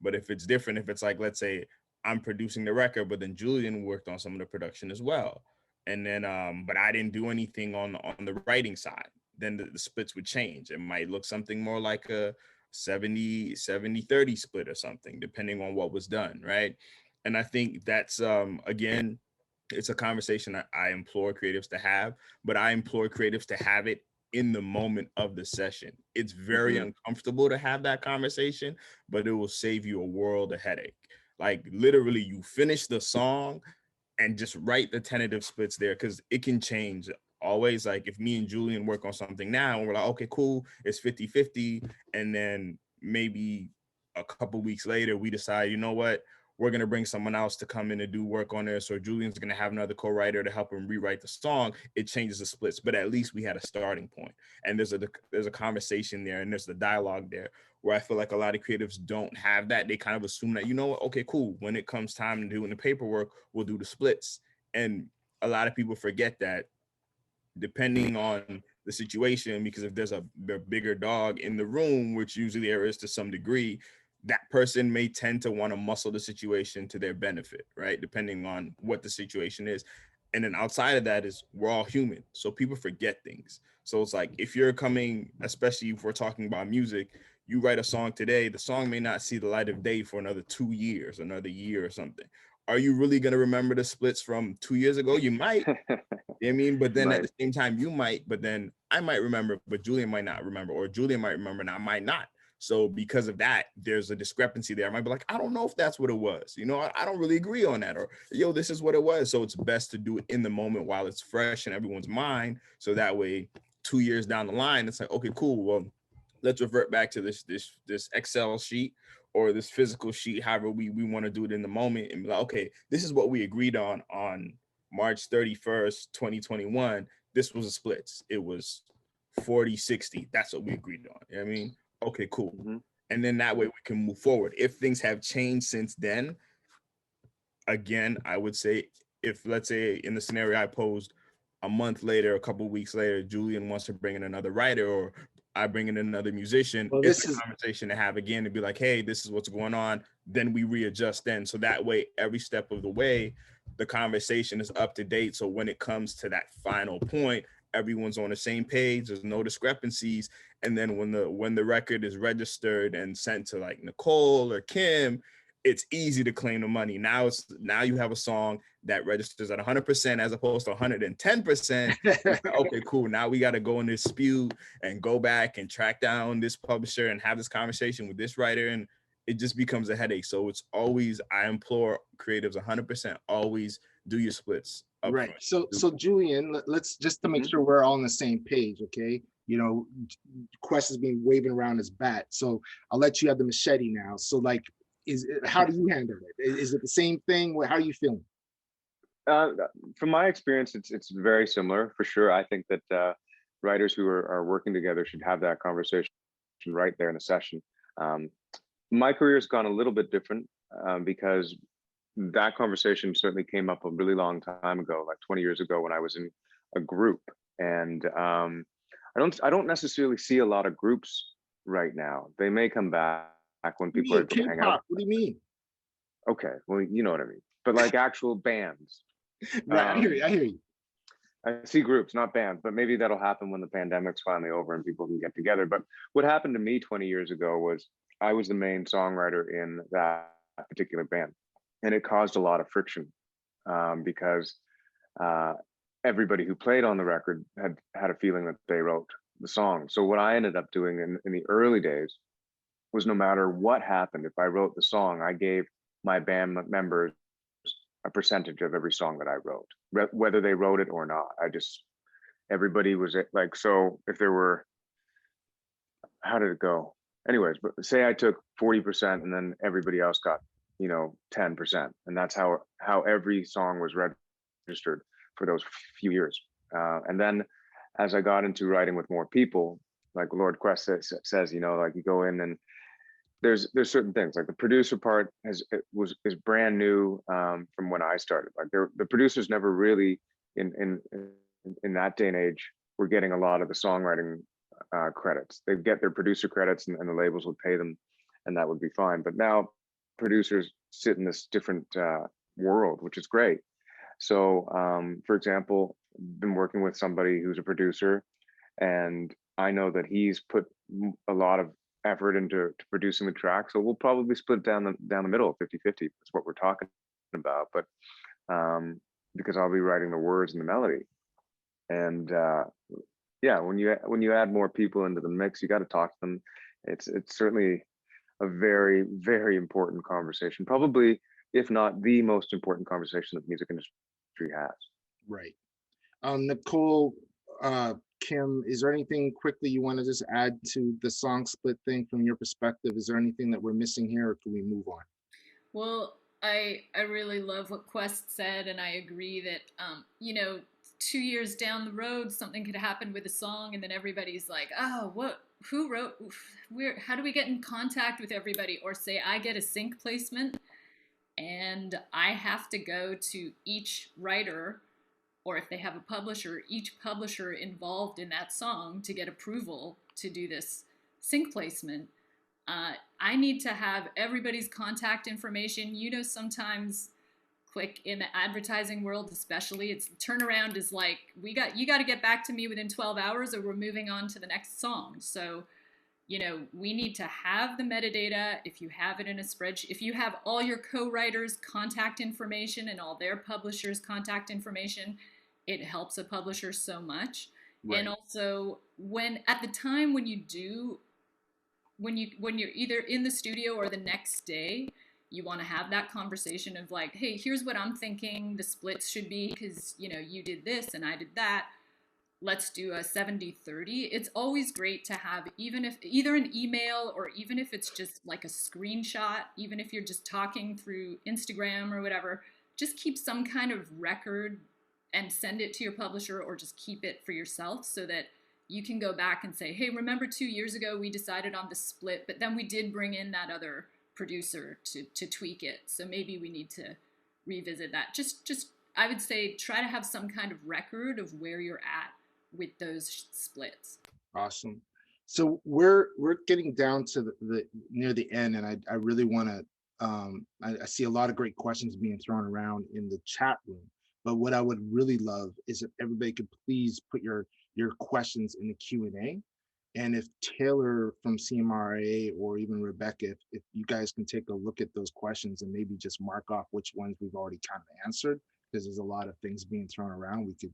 But if it's different, if it's like, let's say I'm producing the record, but then Julian worked on some of the production as well. And then, but I didn't do anything on the writing side, then the splits would change. It might look something more like a 70-30 split or something, depending on what was done, right? And I think that's, again, it's a conversation I implore creatives to have, but I implore creatives to have it in the moment of the session. It's very uncomfortable to have that conversation, but it will save you a world of headache. Like literally you finish the song and just write the tentative splits there, because it can change always. Like if me and Julian work on something now and we're like, okay, cool, it's 50-50. And then maybe a couple weeks later, we decide, you know what, we're going to bring someone else to come in and do work on this, or Julian's going to have another co-writer to help him rewrite the song. It changes the splits, but at least we had a starting point. And there's a conversation there, and there's the dialogue there, where I feel like a lot of creatives don't have that. They kind of assume that, you know what, okay, cool, when it comes time to doing the paperwork, we'll do the splits. And a lot of people forget that, depending on the situation, because if there's a bigger dog in the room, which usually there is to some degree, that person may tend to want to muscle the situation to their benefit, right? Depending on what the situation is. And then outside of that is we're all human. So people forget things. So it's like, if you're coming, especially if we're talking about music, you write a song today, the song may not see the light of day for another 2 years, another year or something. Are you really going to remember the splits from 2 years ago? You might, you know what I mean? But then Right. at the same time, you might, but then I might remember, but Julian might not remember, or Julian might remember and I might not. So because of that, there's a discrepancy there. I might be like, I don't know if that's what it was. You know, I don't really agree on that. Or, yo, this is what it was. So it's best to do it in the moment while it's fresh in everyone's mind. So that way, 2 years down the line, it's like, okay, cool. Well, let's revert back to this Excel sheet or this physical sheet, however we want to do it in the moment, and be like, okay, this is what we agreed on March 31st, 2021, this was a splits. It was 40-60. That's what we agreed on. You know what I mean? Okay, cool. Mm-hmm. And then that way we can move forward. If things have changed since then, again, I would say, if let's say in the scenario I posed, a month later, a couple of weeks later, Julian wants to bring in another writer, or I bring in another musician, Well, it's this a conversation to have again, to be like, hey, this is what's going on. Then we readjust then. So that way, every step of the way, the conversation is up to date. So when it comes to that final point, everyone's on the same page. There's no discrepancies. And then when the record is registered and sent to like Nicole or Kim, it's easy to claim the money. Now you have a song that registers at 100% as opposed to 110%. Okay, cool. Now we got to go and dispute and go back and track down this publisher and have this conversation with this writer, and it just becomes a headache. So it's always, I implore creatives 100%, always do your splits up Right. front. So Julian, let's just to make sure we're all on the same page, okay? You know, Quest has been waving around his bat, so I'll let you have the machete now. So like, how do you handle it? Is it the same thing? How are you feeling? From my experience, it's very similar for sure. I think that writers who are working together should have that conversation right there in the session. My career has gone a little bit different because that conversation certainly came up a really long time ago, like 20 years ago, when I was in a group. And I don't necessarily see a lot of groups right now. They may come back when people are hang out. What do you mean? Okay, well, you know what I mean. But like actual bands. Right, I hear you. I see groups, not bands, but maybe that'll happen when the pandemic's finally over and people can get together. But what happened to me 20 years ago was I was the main songwriter in that particular band. And it caused a lot of friction because everybody who played on the record had a feeling that they wrote the song. So what I ended up doing in the early days was, no matter what happened, if I wrote the song, I gave my band members a percentage of every song that I wrote, whether they wrote it or not. Everybody was like, so if there were, how did it go? Anyways, but say I took 40% and then everybody else got, 10%. And that's how every song was registered for those few years. And then as I got into writing with more people, like Lord Quest says, like you go in and there's certain things, like the producer part is brand new from when I started. Like the producers never really in that day and age were getting a lot of the songwriting credits. They'd get their producer credits and the labels would pay them, and that would be fine. But now producers sit in this different world, which is great. So for example, been working with somebody who's a producer, and I know that he's put a lot of effort into producing the track. So we'll probably split down the middle, 50-50. That's what we're talking about. But because I'll be writing the words and the melody. And yeah, when you add more people into the mix, you got to talk to them. It's certainly a very, very important conversation. Probably, if not the most important conversation that the music industry has. Right. Nicole, Kim, is there anything quickly you want to just add to the song split thing from your perspective? Is there anything that we're missing here, or can we move on? Well, I really love what Quest said, and I agree that 2 years down the road, something could happen with a song, and then everybody's like, oh, who wrote, how do we get in contact with everybody? Or say I get a sync placement and I have to go to each writer, or if they have a publisher, each publisher involved in that song to get approval to do this sync placement. I need to have everybody's contact information. Sometimes Click in the advertising world, especially, it's turnaround is like, you got to get back to me within 12 hours or we're moving on to the next song. So, we need to have the metadata. If you have it in a spreadsheet, if you have all your co-writers' contact information and all their publishers' contact information, it helps a publisher so much. Right. And also when you're either in the studio or the next day, you want to have that conversation of like, hey, here's what I'm thinking the splits should be, because you did this and I did that. Let's do a 70-30. It's always great to have, even if either an email or even if it's just like a screenshot, even if you're just talking through Instagram or whatever, just keep some kind of record and send it to your publisher, or just keep it for yourself so that you can go back and say, hey, remember 2 years ago we decided on the split, but then we did bring in that other producer to tweak it. So maybe we need to revisit that. Just I would say try to have some kind of record of where you're at with those splits. Awesome. So we're getting down to the near the end, and I really want to. I see a lot of great questions being thrown around in the chat room. But what I would really love is if everybody could please put your questions in the Q&A. And if Taylor from CMRRA or even Rebecca, if you guys can take a look at those questions and maybe just mark off which ones we've already kind of answered, because there's a lot of things being thrown around, we could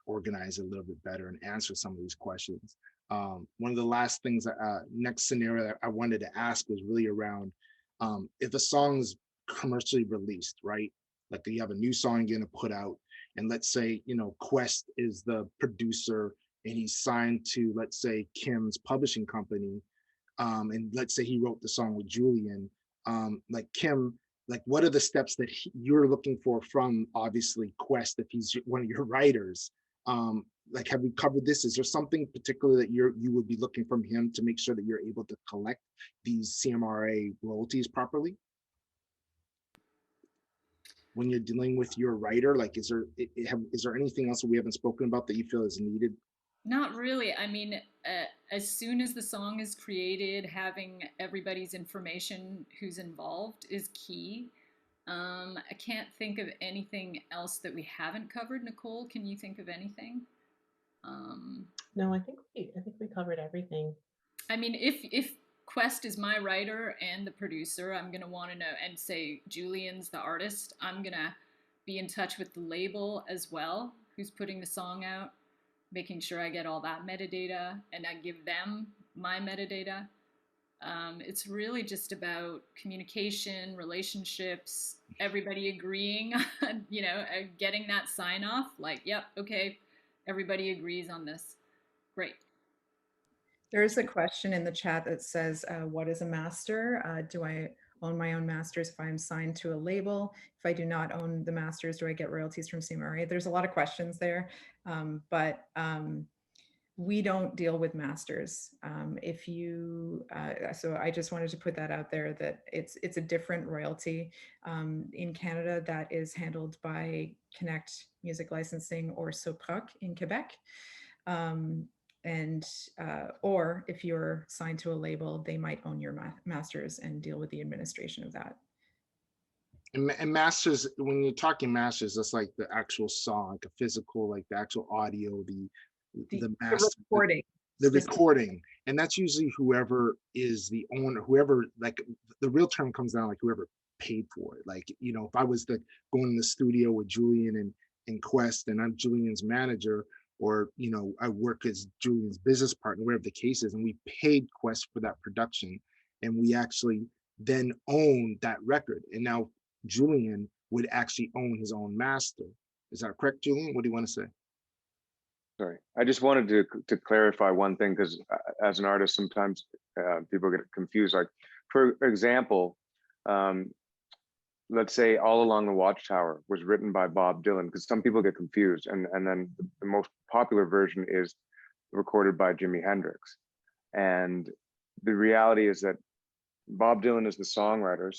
organize a little bit better and answer some of these questions. One of the last things, next scenario that I wanted to ask was really around if a song's commercially released, right? Like you have a new song you're gonna put out, and let's say, Quest is the producer and he's signed to, let's say, Kim's publishing company, and let's say he wrote the song with Julian, like Kim, like what are the steps that you're looking for from, obviously, Quest if he's one of your writers? Like, have we covered this? Is there something particular that you would be looking from him to make sure that you're able to collect these CMRRA royalties properly? When you're dealing with your writer, like, is there anything else that we haven't spoken about that you feel is needed? Not really. I mean, as soon as the song is created, having everybody's information who's involved is key. I can't think of anything else that we haven't covered. Nicole, can you think of anything? No, I think we covered everything. I mean, if Quest is my writer and the producer, I'm gonna want to know, and say Julian's the artist, I'm gonna be in touch with the label as well, who's putting the song out, making sure I get all that metadata, and I give them my metadata. It's really just about communication, relationships, everybody agreeing, getting that sign off, like, yep, okay, everybody agrees on this. Great. There's a question in the chat that says, what is a master? Do I own my own masters if I'm signed to a label? If I do not own the masters, do I get royalties from CMRRA? There's a lot of questions there, but we don't deal with masters. So I just wanted to put that out there, that it's a different royalty. In Canada, that is handled by Connect Music Licensing or SOPROC in Quebec. Or if you're signed to a label, they might own your masters and deal with the administration of that. And masters, when you're talking masters, that's like the actual song, like a physical, like the actual audio, the master, recording. The recording. And that's usually whoever is the owner, whoever, like the real term comes down, like whoever paid for it. Like, if I was going in the studio with Julian and Quest, and I'm Julian's manager, or, I work as Julian's business partner, whatever the case is, and we paid Quest for that production, and we actually then own that record. And now Julian would actually own his own master. Is that correct, Julian? What do you want to say? Sorry, I just wanted to clarify one thing, because as an artist, sometimes people get confused. Like, for example, let's say All Along the Watchtower was written by Bob Dylan, because some people get confused. And then the most popular version is recorded by Jimi Hendrix. And the reality is that Bob Dylan is the songwriter,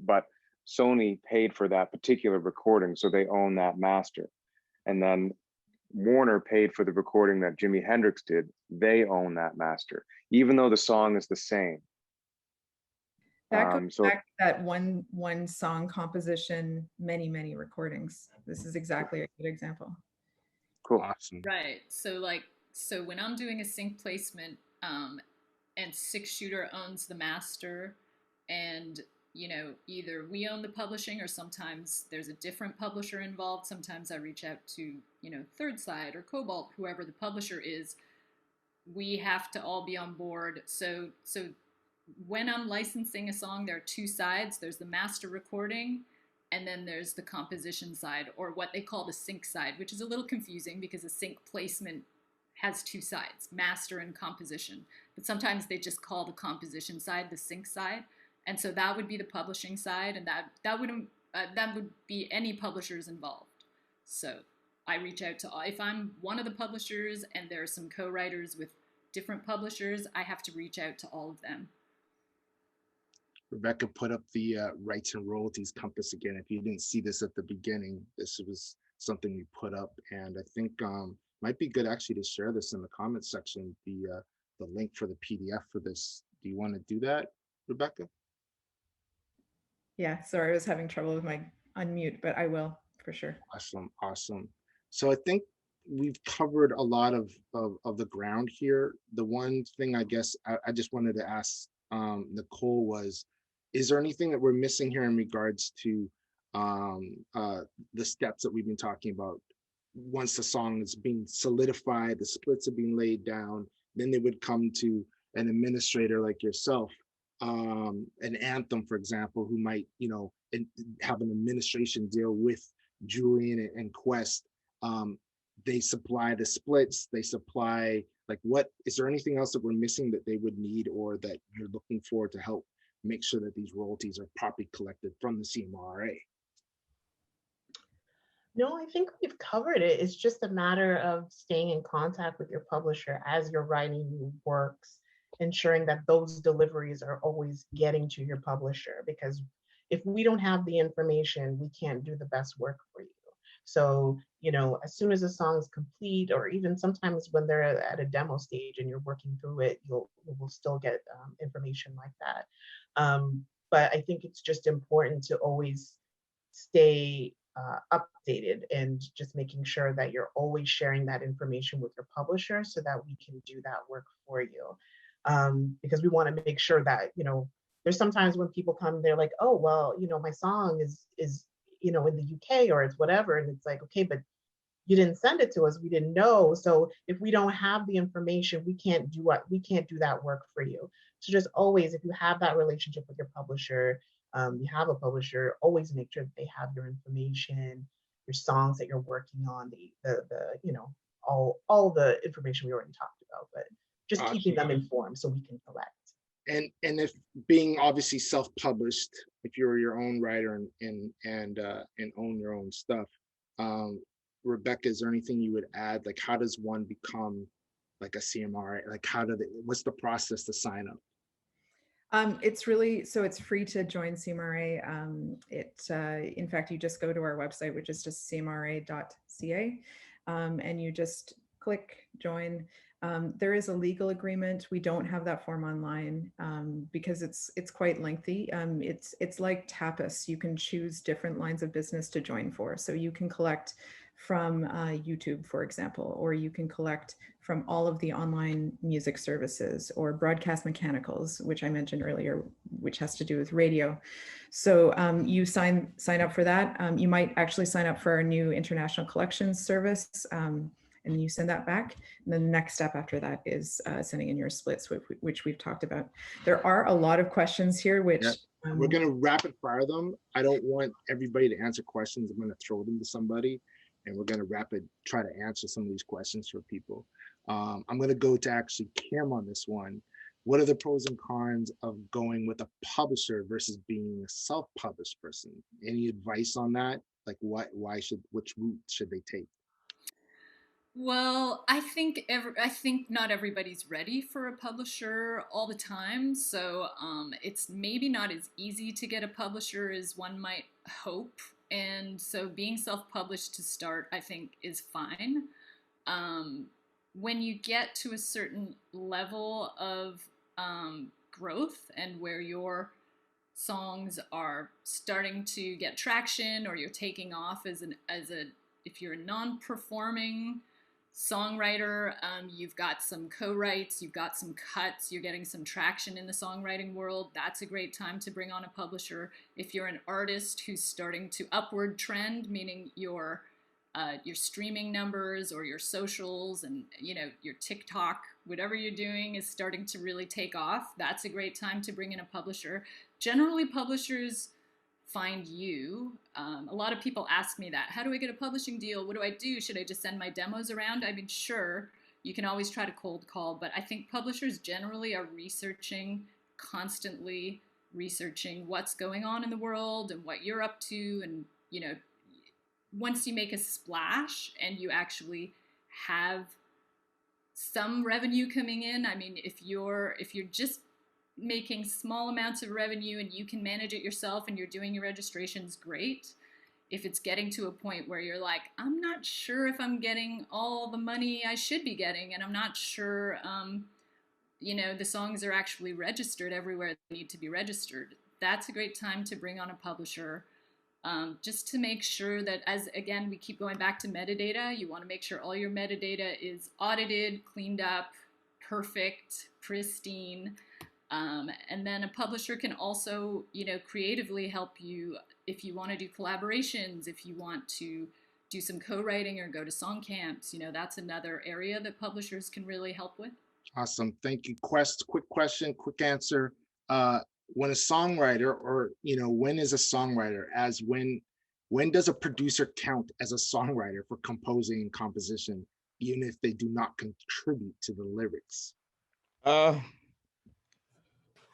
but Sony paid for that particular recording, so they own that master. And then Warner paid for the recording that Jimi Hendrix did. They own that master, even though the song is the same. That goes back to that one song composition, many recordings. This is exactly a good example. Cool. Awesome. Right. So when I'm doing a sync placement, and 6shooter owns the master, and either we own the publishing, or sometimes there's a different publisher involved. Sometimes I reach out to Third Side or Cobalt, whoever the publisher is. We have to all be on board. So when I'm licensing a song, there are two sides. There's the master recording, and then there's the composition side, or what they call the sync side, which is a little confusing because a sync placement has two sides, master and composition. But sometimes they just call the composition side the sync side. And so that would be the publishing side, and that would be any publishers involved. So I reach out to, if I'm one of the publishers and there are some co-writers with different publishers, I have to reach out to all of them. Rebecca put up the rights and royalties compass again. If you didn't see this at the beginning, this was something we put up, and I think might be good actually to share this in the comments section, the link for the PDF for this. Do you want to do that, Rebecca? Yeah, sorry, I was having trouble with my unmute, but I will for sure. Awesome, awesome. So I think we've covered a lot of the ground here. The one thing I guess I just wanted to ask Nicole was, is there anything that we're missing here in regards to the steps that we've been talking about? Once the song is being solidified, the splits are being laid down, then they would come to an administrator like yourself, an Anthem, for example, who might, you know, have an administration deal with Julian and Quest. They supply the splits, they supply, like, what is there anything else that we're missing that they would need or that you're looking for to help make sure that these royalties are properly collected from the CMRRA? No, I think we've covered it. It's just a matter of staying in contact with your publisher as you're writing new works, ensuring that those deliveries are always getting to your publisher, because if we don't have the information, we can't do the best work for you. So, you know, as soon as a song is complete, or even sometimes when they're at a demo stage and you're working through it, you will still get information like that. But I think it's just important to always stay updated and just making sure that you're always sharing that information with your publisher so that we can do that work for you. Because we want to make sure that, you know, there's sometimes when people come, they're like, oh, well, you know, my song is, you know, in the UK or it's whatever. And it's like, okay, but you didn't send it to us. We didn't know. So if we don't have the information, we can't do that work for you. So just always, if you have that relationship with your publisher, you have a publisher, always make sure that they have your information, your songs that you're working on, the you know, all the information we already talked about, but just keeping them informed so we can collect. And if being obviously self-published, if you're your own writer and own your own stuff, Rebecca, is there anything you would add? Like, how does one become like a CMRRA? Like, what's the process to sign up? It's really, so it's free to join CMRRA. In fact, you just go to our website, which is just cmrra.ca, and you just click join. There is a legal agreement. We don't have that form online because it's quite lengthy. It's like tapas. You can choose different lines of business to join for. So you can collect from YouTube, for example, or you can collect from all of the online music services, or broadcast mechanicals, which I mentioned earlier, which has to do with radio. So you sign up for that. You might actually sign up for our new international collections service, and you send that back. And then the next step after that is sending in your splits, which we've talked about. There are a lot of questions here, which we're going to rapid fire them. I don't want everybody to answer questions. I'm going to throw them to somebody, and we're going to try to answer some of these questions for people. I'm going to go to actually Kim on this one. What are the pros and cons of going with a publisher versus being a self-published person? Any advice on that? Like, which route should they take? Well, I think not everybody's ready for a publisher all the time, so it's maybe not as easy to get a publisher as one might hope. And so being self-published to start, I think, is fine. When you get to a certain level of growth and where your songs are starting to get traction, or you're taking off if you're a non-performing songwriter, you've got some co-writes, you've got some cuts, you're getting some traction in the songwriting world, that's a great time to bring on a publisher. If you're an artist who's starting to upward trend, meaning your streaming numbers or your socials and, you know, your TikTok, whatever you're doing is starting to really take off, that's a great time to bring in a publisher. Generally, publishers find you. A lot of people ask me that. How do I get a publishing deal? What do I do? Should I just send my demos around? I mean, sure, you can always try to cold call, but I think publishers generally are constantly researching what's going on in the world and what you're up to, and, you know, once you make a splash and you actually have some revenue coming in, I mean, if you're just making small amounts of revenue and you can manage it yourself and you're doing your registrations, great. If it's getting to a point where you're like, I'm not sure if I'm getting all the money I should be getting, and I'm not sure, you know, the songs are actually registered everywhere they need to be registered, that's a great time to bring on a publisher, just to make sure that, as again, we keep going back to metadata, you want to make sure all your metadata is audited, cleaned up, perfect, pristine. And then a publisher can also, you know, creatively help you if you want to do collaborations, if you want to do some co-writing or go to song camps. You know, that's another area that publishers can really help with. Awesome. Thank you. Quick question, quick answer. When a songwriter, or, you know, when is a songwriter, as when does a producer count as a songwriter for composing and composition, even if they do not contribute to the lyrics?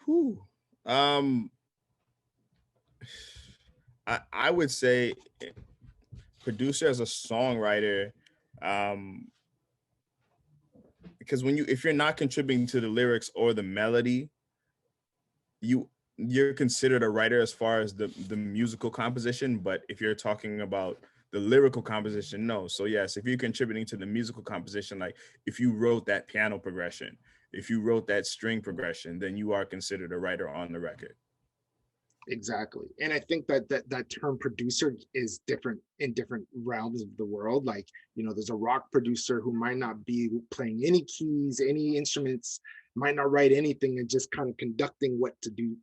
Whew. I would say producer as a songwriter, because if you're not contributing to the lyrics or the melody, you're considered a writer as far as the musical composition. But if you're talking about the lyrical composition, no. So yes, if you're contributing to the musical composition, like if you wrote that piano progression, if you wrote that string progression, then you are considered a writer on the record. Exactly. And I think that term producer is different in different realms of the world. Like, you know, there's a rock producer who might not be playing any keys, any instruments, might not write anything, and just kind of conducting what to do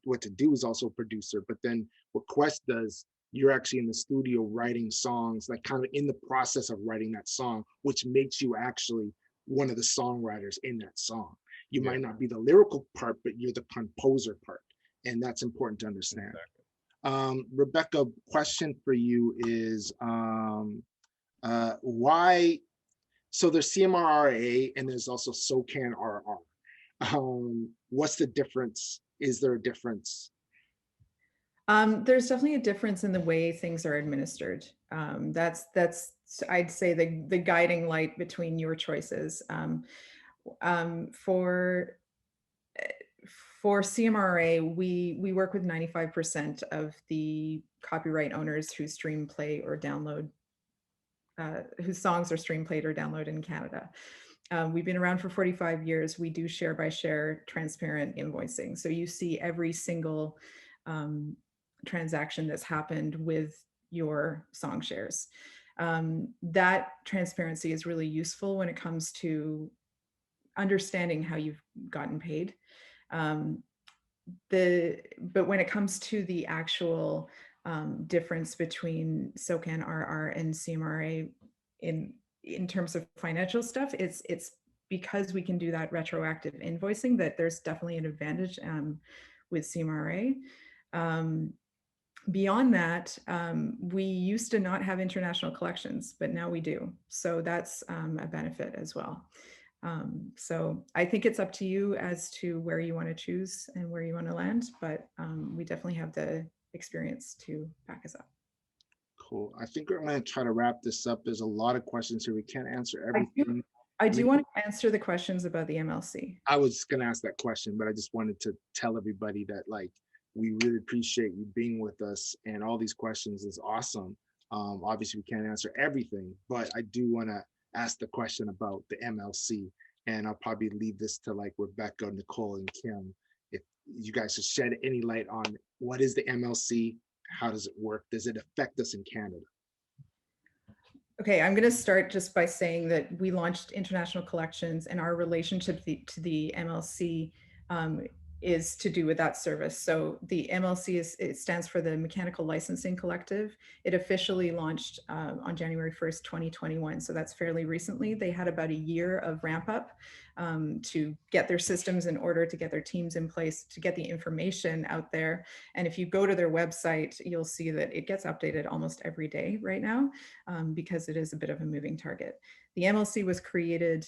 is also a producer. But then what Quest does, you're actually in the studio writing songs, like kind of in the process of writing that song, which makes you actually one of the songwriters in that song. You might not be the lyrical part, but you're the composer part. And that's important to understand. Rebecca, question for you is why, so there's CMRRA and there's also SOCAN-RR. What's the difference? Is there a difference? There's definitely a difference in the way things are administered. That's I'd say the guiding light between your choices. For CMRRA, we work with 95% of the copyright owners who stream, play, or download, whose songs are streamed, played, or downloaded in Canada. We've been around for 45 years. We do share by share transparent invoicing. So you see every single transaction that's happened with your song shares. That transparency is really useful when it comes to understanding how you've gotten paid. But when it comes to the actual difference between SOCAN-RR and CMRRA in terms of financial stuff, it's because we can do that retroactive invoicing that there's definitely an advantage with CMRRA. Beyond that, we used to not have international collections, but now we do. So that's a benefit as well. So I think it's up to you as to where you want to choose and where you want to land, but we definitely have the experience to back us up. Cool. I think we're going to try to wrap this up. There's a lot of questions here. We can't answer everything. I do want to answer the questions about the MLC. I was going to ask that question, but I just wanted to tell everybody that, like, we really appreciate you being with us, and all these questions is awesome. Obviously, we can't answer everything, but I do want to ask the question about the MLC, and I'll probably leave this to like Rebecca, Nicole, and Kim. If you guys should shed any light on what is the MLC, how does it work? Does it affect us in Canada? Okay, I'm going to start just by saying that we launched international collections, and our relationship to the MLC is to do with that service. So the MLC it stands for the Mechanical Licensing Collective. It officially launched on January 1st, 2021. So that's fairly recently. They had about a year of ramp up to get their systems in order, to get their teams in place, to get the information out there. And if you go to their website, you'll see that it gets updated almost every day right now because it is a bit of a moving target. The MLC was created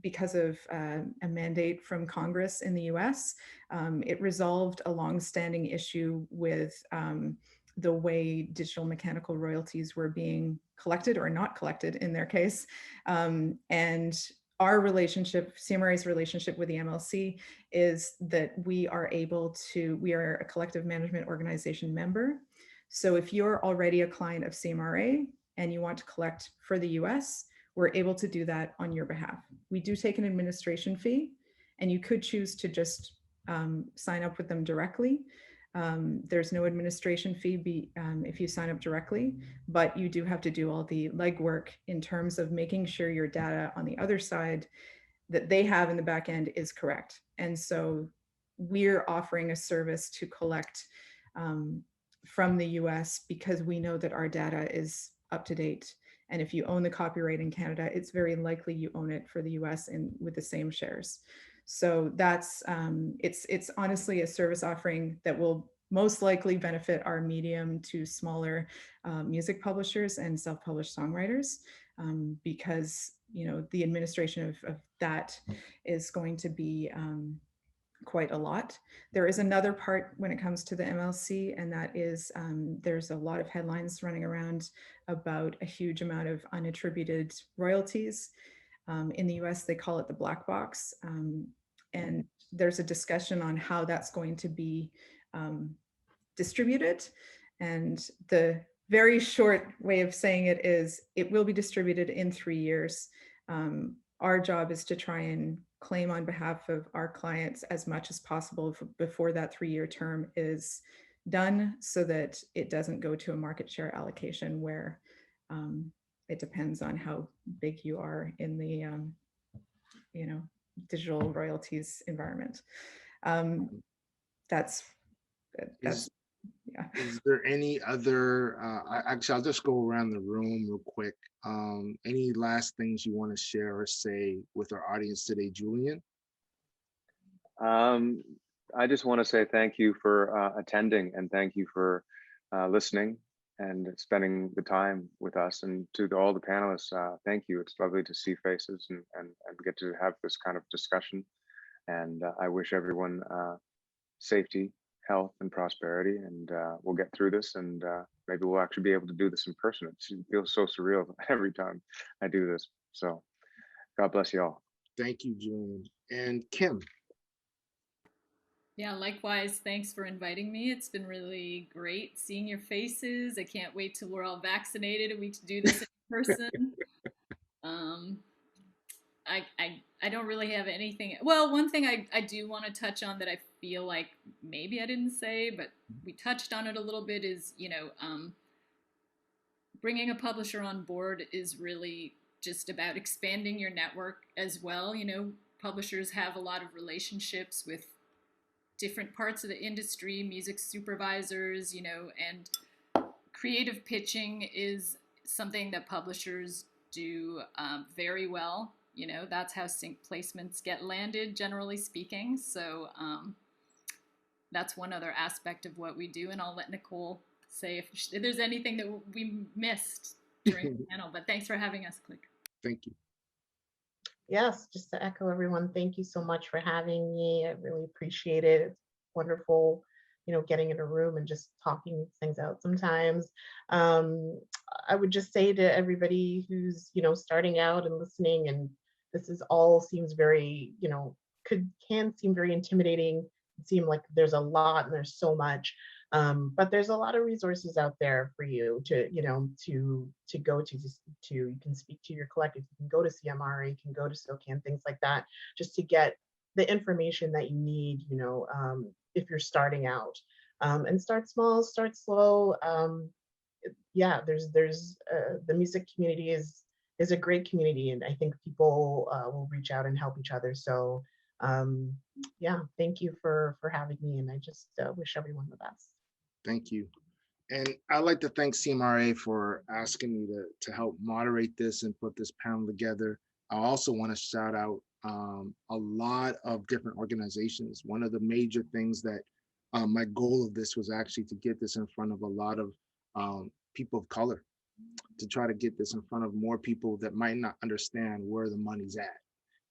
because of a mandate from Congress in the US. It resolved a longstanding issue with the way digital mechanical royalties were being collected or not collected in their case. And our relationship, CMRRA's relationship with the MLC is that we are a collective management organization member. So if you're already a client of CMRRA and you want to collect for the US, we're able to do that on your behalf. We do take an administration fee, and you could choose to just sign up with them directly. There's no administration fee if you sign up directly, but you do have to do all the legwork in terms of making sure your data on the other side that they have in the back end is correct. And so we're offering a service to collect from the US because we know that our data is up to date. And if you own the copyright in Canada, it's very likely you own it for the US with the same shares. So that's, it's honestly a service offering that will most likely benefit our medium to smaller music publishers and self-published songwriters, because, you know, the administration of that is going to be quite a lot. There is another part when it comes to the MLC, and that is there's a lot of headlines running around about a huge amount of unattributed royalties. In the US, they call it the black box. And there's a discussion on how that's going to be distributed. And the very short way of saying it is it will be distributed in 3 years. Our job is to try and claim on behalf of our clients as much as possible before that 3-year term is done, so that it doesn't go to a market share allocation where it depends on how big you are in the you know, digital royalties environment. That's yeah. Is there any other, actually, I'll just go around the room real quick. Any last things you want to share or say with our audience today, Julian? I just want to say thank you for attending, and thank you for listening and spending the time with us. And to all the panelists, thank you. It's lovely to see faces and get to have this kind of discussion. And I wish everyone safety, health, and prosperity, and we'll get through this, and maybe we'll actually be able to do this in person. It feels so surreal every time I do this. So God bless you all. Thank you, Julian. And Kim. Yeah, likewise. Thanks for inviting me. It's been really great seeing your faces. I can't wait till we're all vaccinated and we can do this in person. I don't really have anything. Well, one thing I do want to touch on that I feel like maybe I didn't say, but we touched on it a little bit, is, you know, bringing a publisher on board is really just about expanding your network as well. You know, publishers have a lot of relationships with different parts of the industry, music supervisors, you know, and creative pitching is something that publishers do very well. You know, that's how sync placements get landed, generally speaking. So that's one other aspect of what we do. And I'll let Nicole say if there's anything that we missed during the panel. But thanks for having us, Click. Thank you. Yes, just to echo everyone, thank you so much for having me. I really appreciate it. It's wonderful, you know, getting in a room and just talking things out sometimes. I would just say to everybody who's, you know, starting out and listening, and this is all seems very, you know, can seem very intimidating, seem like there's a lot and there's so much. But there's a lot of resources out there for you to, you know, to go to, you can speak to your collective, you can go to CMRRA, you can go to SOCAN, things like that, just to get the information that you need, you know, if you're starting out. And start small, start slow. Yeah, there's the music community is a great community, and I think people will reach out and help each other. So yeah, thank you for having me, and I just wish everyone the best. Thank you. And I'd like to thank CMRRA for asking me to help moderate this and put this panel together. I also want to shout out a lot of different organizations. One of the major things that my goal of this was actually to get this in front of a lot of people of color, to try to get this in front of more people that might not understand where the money's at.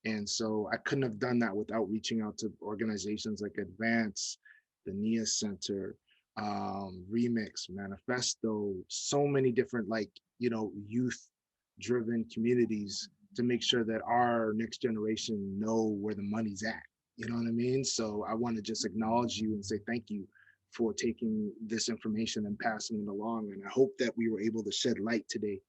And so I couldn't have done that without reaching out to organizations like Advance, the NIA Center, Remix, Manifesto, so many different, like, you know, youth driven communities to make sure that our next generation know where the money's at. You know what I mean? So I want to just acknowledge you and say thank you for taking this information and passing it along. And I hope that we were able to shed light today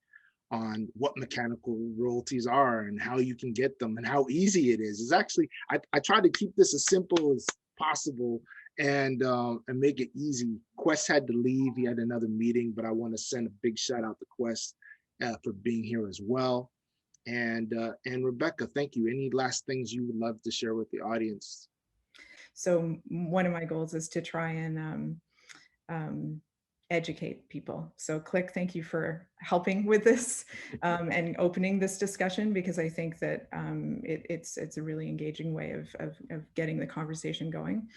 on what mechanical royalties are and how you can get them and how easy it is. It's actually, I try to keep this as simple as possible and make it easy. Quest had to leave, he had another meeting, but I want to send a big shout out to Quest for being here as well. And Rebecca, thank you. Any last things you would love to share with the audience? So one of my goals is to try and educate people. So Click, thank you for helping with this and opening this discussion, because I think that it's a really engaging way of getting the conversation going.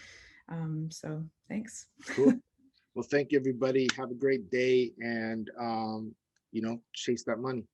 So thanks. Cool. Well, thank you, everybody. Have a great day, and you know, chase that money.